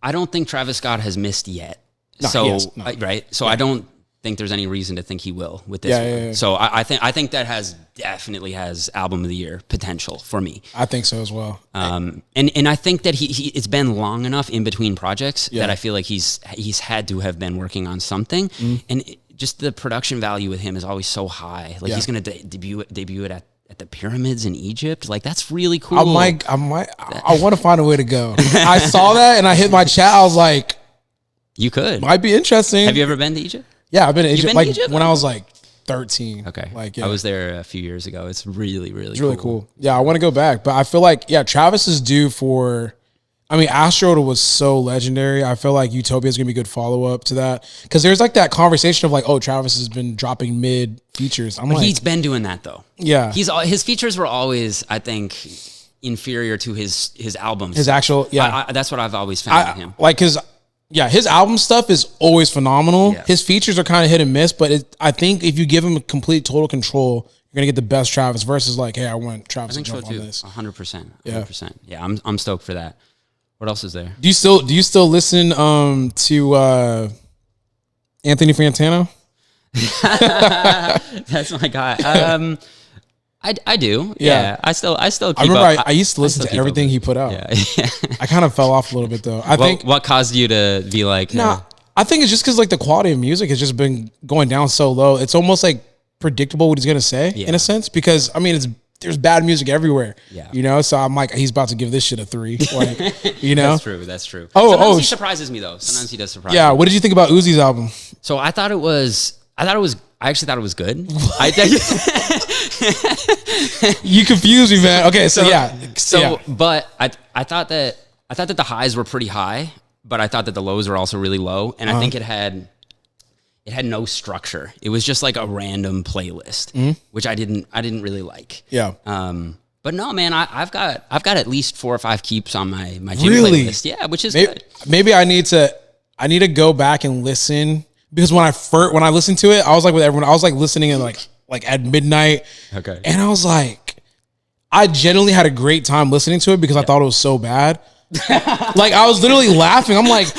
I don't think Travis Scott has missed yet. No, right? So I don't think there's any reason to think he will with this one. Yeah. So I think that definitely has album of the year potential for me. I think so as well. And I think that he it's been long enough in between projects that I feel like he's had to have been working on something, and just the production value with him is always so high. Like he's going to debut it at at the pyramids in Egypt. Like, that's really cool. I want to find a way to go. I saw that and I hit my chat. I was like, you could. Might be interesting. Have you ever been to Egypt? Yeah, I've been to Egypt. Been like to Egypt? when I was like 13. Okay. Like, yeah. I was there a few years ago. It's really, really It's really cool. Yeah, I want to go back. But I feel like, Travis is due for, I mean, Astro was so legendary. I feel like Utopia is going to be a good follow-up to that. Because there's like that conversation of like, oh, Travis has been dropping mid features. But he's been doing that though. Yeah. His features were always, I think, inferior to his albums. His actual, that's what I've always found with him. Like, his album stuff is always phenomenal. Yeah. His features are kind of hit and miss, but I think if you give him a complete total control, you're going to get the best Travis versus like, hey, I want Travis to jump on this. 100%. 100%. Yeah, I'm stoked for that. What else is there? Do you still listen to Anthony Fantano? That's my guy. I do. Yeah. I still keep I remember up. I used to listen to everything he put out. Yeah. I kind of fell off a little bit though. I think what caused you to be like, I think it's just because like the quality of music has just been going down so low. It's almost like predictable what he's gonna say in a sense, because I mean there's bad music everywhere. Yeah. You know, so I'm like, he's about to give this shit a 3. Like, you know? That's true. Sometimes he surprises me though. Sometimes he does surprise me. Yeah. What did you think about Uzi's album? So I actually thought it was good. You confused me, man. Okay, but I thought that the highs were pretty high, but I thought that the lows were also really low, and I think it had no structure. It was just like a random playlist, which I didn't really like. Yeah. But no, man, I've got at least 4 or 5 keeps on my gym really? playlist. Yeah, which is good. Maybe I need to go back and listen, because when I listened to it, I was like with everyone. I was like listening in like at midnight. Okay. And I was like, I genuinely had a great time listening to it because I thought it was so bad. Like I was literally laughing. I'm like,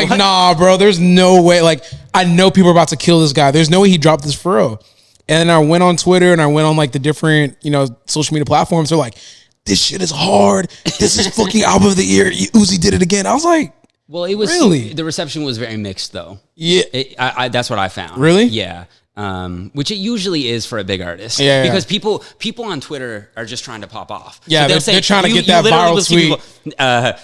nah, bro. There's no way. Like I know people are about to kill this guy. There's no way he dropped this for real. And then I went on Twitter and I went on like the different, social media platforms. They're like, this shit is hard. This is fucking album of the year. Uzi did it again. I was like, well, it was really, the reception was very mixed though. Yeah. That's what I found. Really? Yeah. Which it usually is for a big artist. Yeah. Because people on Twitter are just trying to pop off. Yeah, so they're trying to get that viral tweet.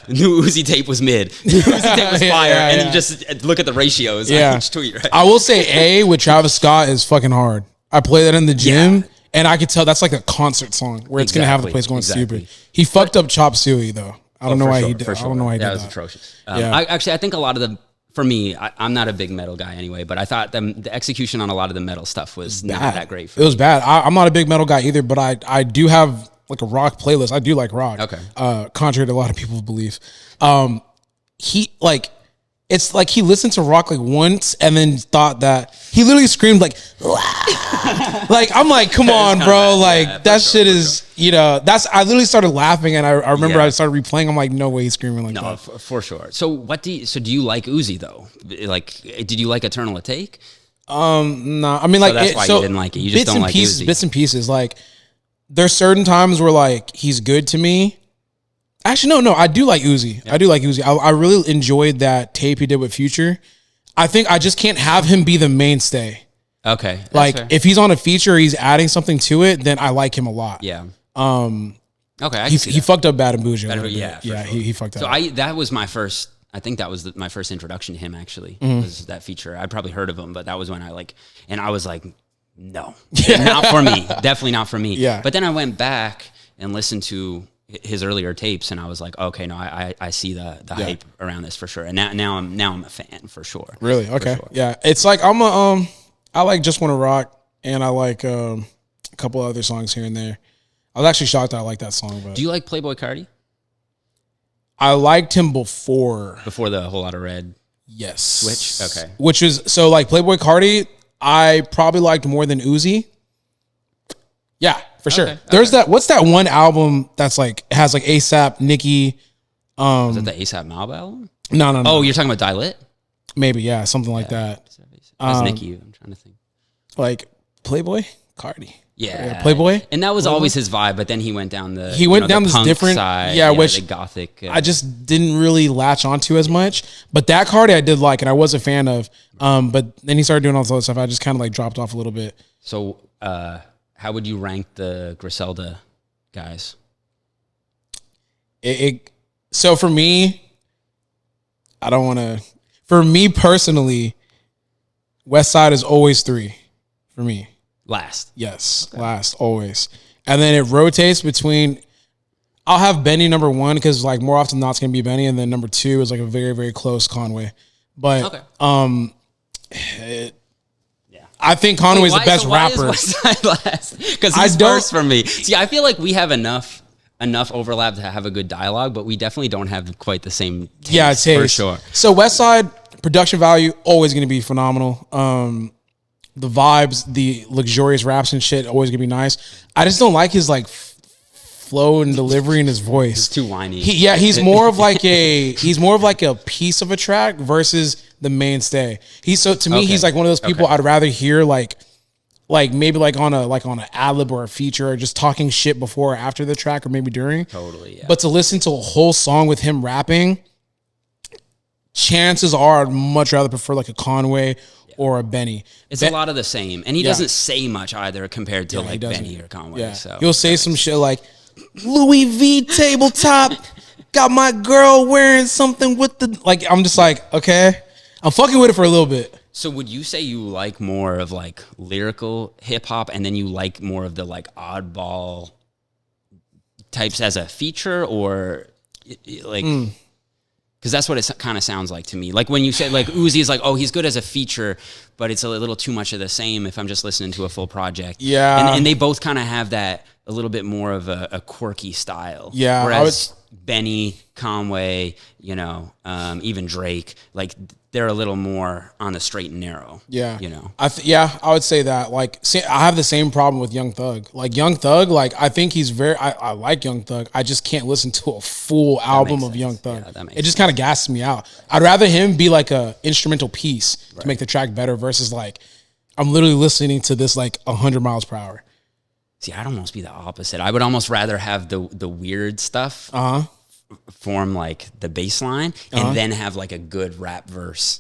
New Uzi tape was mid. New Uzi tape was fire. And you just look at the ratios on each tweet, right? I will say A with Travis Scott is fucking hard. I play that in the gym, and I could tell that's like a concert song where it's going to have the place going stupid. He fucked up Chop Suey, though. I don't know why he did. I don't know why he did that. That was atrocious. I think a lot of the, for me, I'm not a big metal guy anyway, but I thought the execution on a lot of the metal stuff was not that great. It was bad. I'm not a big metal guy either, but I do have like a rock playlist. I do like rock. Okay. Contrary to a lot of people's belief. It's like he listened to rock like once and then thought that he literally screamed like, like I'm like, come on, bro. Like that shit is, I literally started laughing and I remember I started replaying. I'm like, no way he's screaming like that. No, for sure. So do you like Uzi though? Like, did you like Eternal Atake? No, I mean like, so that's why you didn't like it. You just don't like Uzi. Bits and pieces. Like there's certain times where like he's good to me. Actually, no, I do like Uzi. Yeah. I do like Uzi. I really enjoyed that tape he did with Future. I think I just can't have him be the mainstay. Okay. Like if he's on a feature, he's adding something to it, then I like him a lot. Yeah. Okay. He fucked up Bad and Bougie. Yeah. Sure. He fucked up. So that was my first. I think that was my first introduction to him. Actually, was that feature. I'd probably heard of him, but that was when I was like, no, not for me. Definitely not for me. Yeah. But then I went back and listened to his earlier tapes, and I was like, okay, no, I see the hype around this for sure. And now I'm a fan for sure. Really? Okay. Sure. Yeah. It's like I like Just Wanna Rock, and I like a couple other songs here and there. I was actually shocked that I like that song. But do you like Playboi Carti? I liked him before the Whole Lotta Red. Yes. Switch. Okay. Which was so like Playboi Carti, I probably liked more than Uzi. Yeah, for sure. Okay. There's that. What's that one album that's like has like ASAP, Nicki? Is it the ASAP Mob album? No. Oh, you're talking about Die Lit? Maybe, yeah, something like that. That's Nicki. I'm trying to think. Like Playboi Carti. Yeah, Playboi, and that was always his vibe. But then he went down the this punk different side, which the gothic. I just didn't really latch onto as much. But that Carti I did like, and I was a fan of. But then he started doing all this other stuff. I just kind of like dropped off a little bit. So how would you rank the Griselda guys? So for me, I don't want to. For me personally, West Side is always 3 for me. Last. Yes, okay. Last always, and then it rotates between. I'll have Benny number 1 because like more often than not it's gonna be Benny, and then number 2 is like a very very close Conway. But I think Conway's the best rapper. Because he's first for me. See, I feel like we have enough overlap to have a good dialogue, but we definitely don't have quite the same taste, for sure. So West Side production value always going to be phenomenal. The vibes, the luxurious raps and shit, always going to be nice. I just don't like his like flow and delivery in his voice. It's too whiny. He's more of like a piece of a track versus the mainstay. He's like one of those people I'd rather hear like maybe like on an ad-lib or a feature or just talking shit before or after the track or maybe during. Totally, yeah. But to listen to a whole song with him rapping, chances are I'd much rather prefer like a Conway or a Benny. It's a lot of the same. And he doesn't say much either compared to like Benny or Conway. Yeah. So he'll say some shit like, Louis V tabletop, got my girl wearing something with the... Like, I'm just like, okay. I'm fucking with it for a little bit. So would you say you like more of like lyrical hip hop and then you like more of the like oddball types as a feature, or like, because that's what it kind of sounds like to me. Like when you said like Uzi is like, oh, he's good as a feature, but it's a little too much of the same if I'm just listening to a full project. Yeah. And they both kind of have that a little bit more of a quirky style. Yeah. Whereas Benny, Conway, even Drake, like they're a little more on the straight and narrow. Yeah. I would say that. Like, I have the same problem with Young Thug. Like, Young Thug, like, I think he's I like Young Thug. I just can't listen to a full album of Young Thug. Yeah, it just kind of gasses me out. I'd rather him be like a instrumental piece to make the track better versus like, I'm literally listening to this like 100 miles per hour. See, I'd almost be the opposite. I would almost rather have the weird stuff form like the bass line and then have like a good rap verse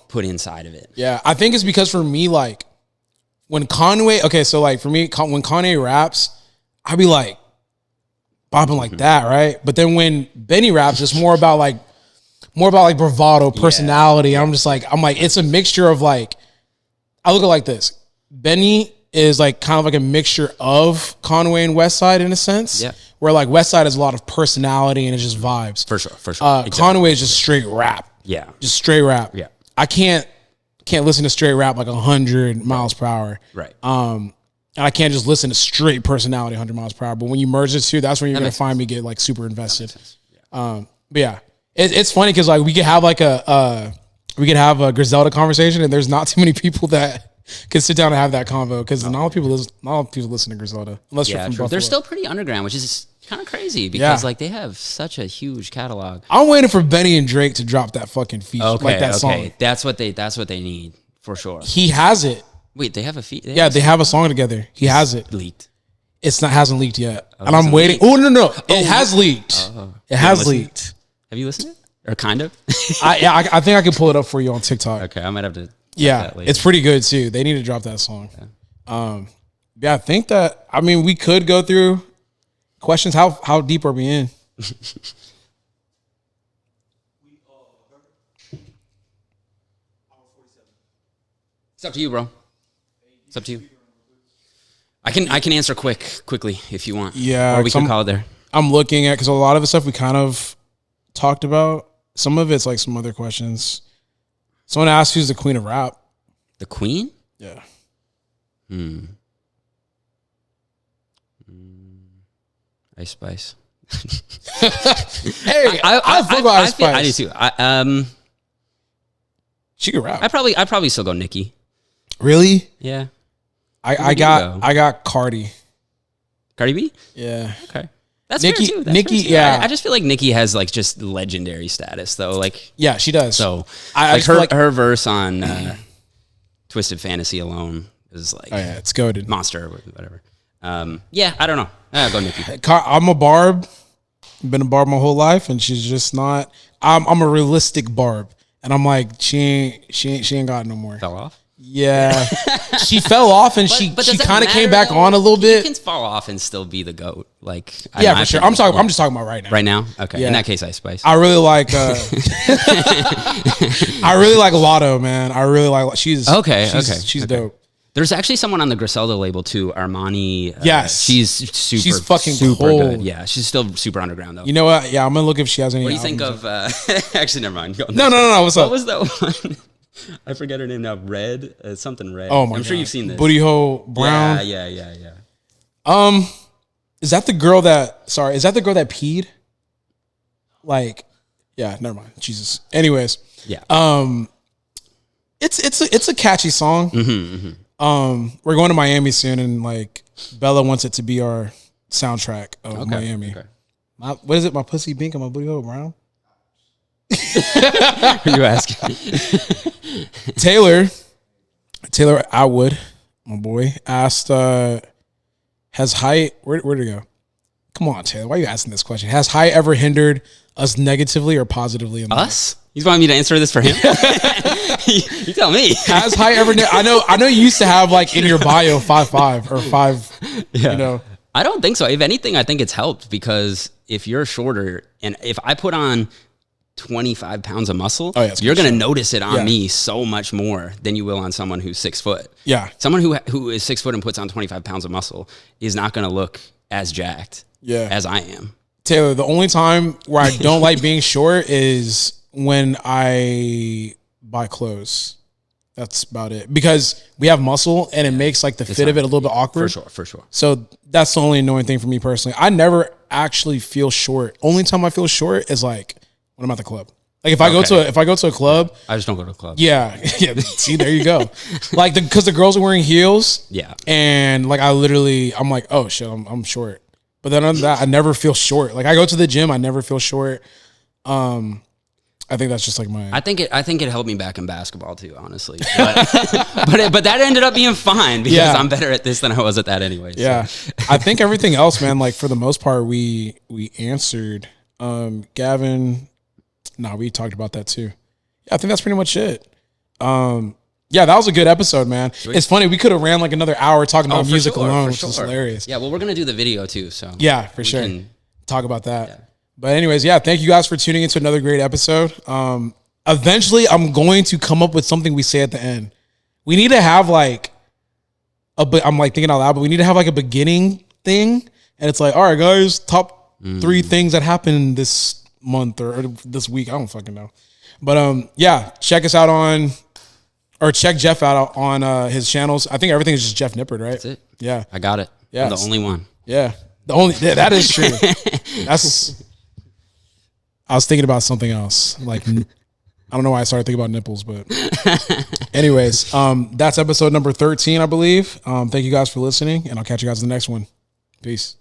put inside of it. Yeah, I think it's because for me, like when Conway, so like for me, when Kanye raps, I'd be like bopping like that, right? But then when Benny raps, it's more about like bravado, personality. Yeah. I'm like, it's a mixture of like, I look at it like this. Benny is like kind of like a mixture of Conway and Westside in a sense. Yeah. Where like Westside has a lot of personality and it's just vibes. For sure. Exactly. Conway is just straight rap. Yeah. Just straight rap. Yeah. I can't listen to straight rap like 100 miles per hour. Right. And I can't just listen to straight personality 100 miles per hour. But when you merge the two, that's when you're going to find me get like super invested. Yeah. But yeah, it's funny because like we could have a Griselda conversation and there's not too many people that can sit down and have that convo because not all people listen to Griselda unless you're from Buffalo. They're still pretty underground, which is kind of crazy because like they have such a huge catalog. I'm waiting for Benny and Drake to drop that fucking feature, song. That's what they need for sure. He has it. Wait, they have a feat? They have a song together. He has it leaked. Hasn't leaked yet, and I'm waiting. Oh no, it has leaked. It has leaked. Have you listened to it, or kind of? I think I can pull it up for you on TikTok. Okay, I might have to. Yeah, it's pretty good too. They need to drop that song. I think that, we could go through questions. How deep are we in? It's up to you, bro. It's up to you. I can answer quickly if you want. Yeah, or we can call it there. I'm looking at because a lot of the stuff we kind of talked about. Some of it's like some other questions. Someone asked who's the queen of rap. The queen? Yeah. Ice Spice. Hey, I forgot Ice Spice. I do too. She can rap. I probably still go Nicki. Really? Yeah. I got Cardi. Cardi B? Yeah. Okay. That's Nicki, fair too. Nicki, yeah. I just feel like Nicki has like just legendary status though. Like, yeah, she does. So her verse on Twisted Fantasy alone is like, it's goated. Monster, whatever. I don't know. I'll go Nicki. I'm a barb. Been a barb my whole life, and she's just not. I'm a realistic barb, and I'm like, she ain't got no more. Fell off. Yeah, she fell off and she does that kind of came matter, back on a little You bit. can fall off and still be the GOAT. Like, Yeah, for sure. I'm just talking about right now. Right now? Okay. Yeah. In that case, Ice Spice. I really like. I really like Lotto, man. I really like. She's She's dope. There's actually someone on the Griselda label too, Armani. Yes. She's fucking super cold. good. Yeah, she's still super underground though. You know what? Yeah, I'm gonna look if she has any. What do you think of? Actually, never mind. Go on. No. What's up? What was that one? I forget her name now. Red, something red. Oh my I'm sure God. you've seen this. Booty Hole Brown. Yeah. Is that the girl that? Sorry, is that the girl that peed? Like, yeah. Never mind. Jesus. Anyways. Yeah. It's a catchy song. We're going to Miami soon, and like Bella wants it to be our soundtrack of Miami. Okay. What is it? My pussy pink and my booty hole brown. Who are you asking? Taylor Atwood, my boy, asked, has height, where'd it go? Come on, Taylor, why are you asking this question? Has height ever hindered us negatively or positively? In us? You want me to answer this for him? You tell me. Has height ever, I know you used to have like in your bio 5'5" or 5, you know. I don't think so. If anything, I think it's helped because if you're shorter and if I put on 25 pounds of muscle, you're going to notice it on me so much more than you will on someone who's 6 foot. Yeah. Someone who is 6 foot and puts on 25 pounds of muscle is not going to look as jacked as I am. Taylor, the only time where I don't like being short is when I buy clothes. That's about it. Because we have muscle and it makes like the fit of it a little bit awkward. For sure. So that's the only annoying thing for me personally. I never actually feel short. Only time I feel short is like when I'm at the club. Like if I go to a club, I just don't go to a club. Yeah. See, there you go. Like because the girls are wearing heels. Yeah. And like I'm like, oh shit, I'm short. But then other than that, I never feel short. Like I go to the gym, I never feel short. I think that's just like my. I think it held me back in basketball too, honestly. But that ended up being fine because I'm better at this than I was at that anyway. Yeah, so. I think everything else, man. Like for the most part, we answered. Gavin, we talked about that too. Yeah, I think that's pretty much it. Yeah, that was a good episode, man. It's funny we could have ran like another hour talking about music alone, which is hilarious. Yeah, well, we're gonna do the video too, so yeah, for sure. Talk about that. Yeah. But anyways, thank you guys for tuning into another great episode. Eventually, I'm going to come up with something we say at the end. We need to have like I'm like thinking out loud, but we need to have like a beginning thing, and it's like, all right, guys, top 3 things that happened this month or this week. I don't fucking know, but check us out check Jeff out on his channels. I think everything is just Jeff Nippard, right? That's it. Yeah, I got it. Yeah, I'm the only one. Yeah, that is true. I was thinking about something else. Like, I don't know why I started thinking about nipples, but anyways, that's episode number 13, I believe. Thank you guys for listening, and I'll catch you guys in the next one. Peace.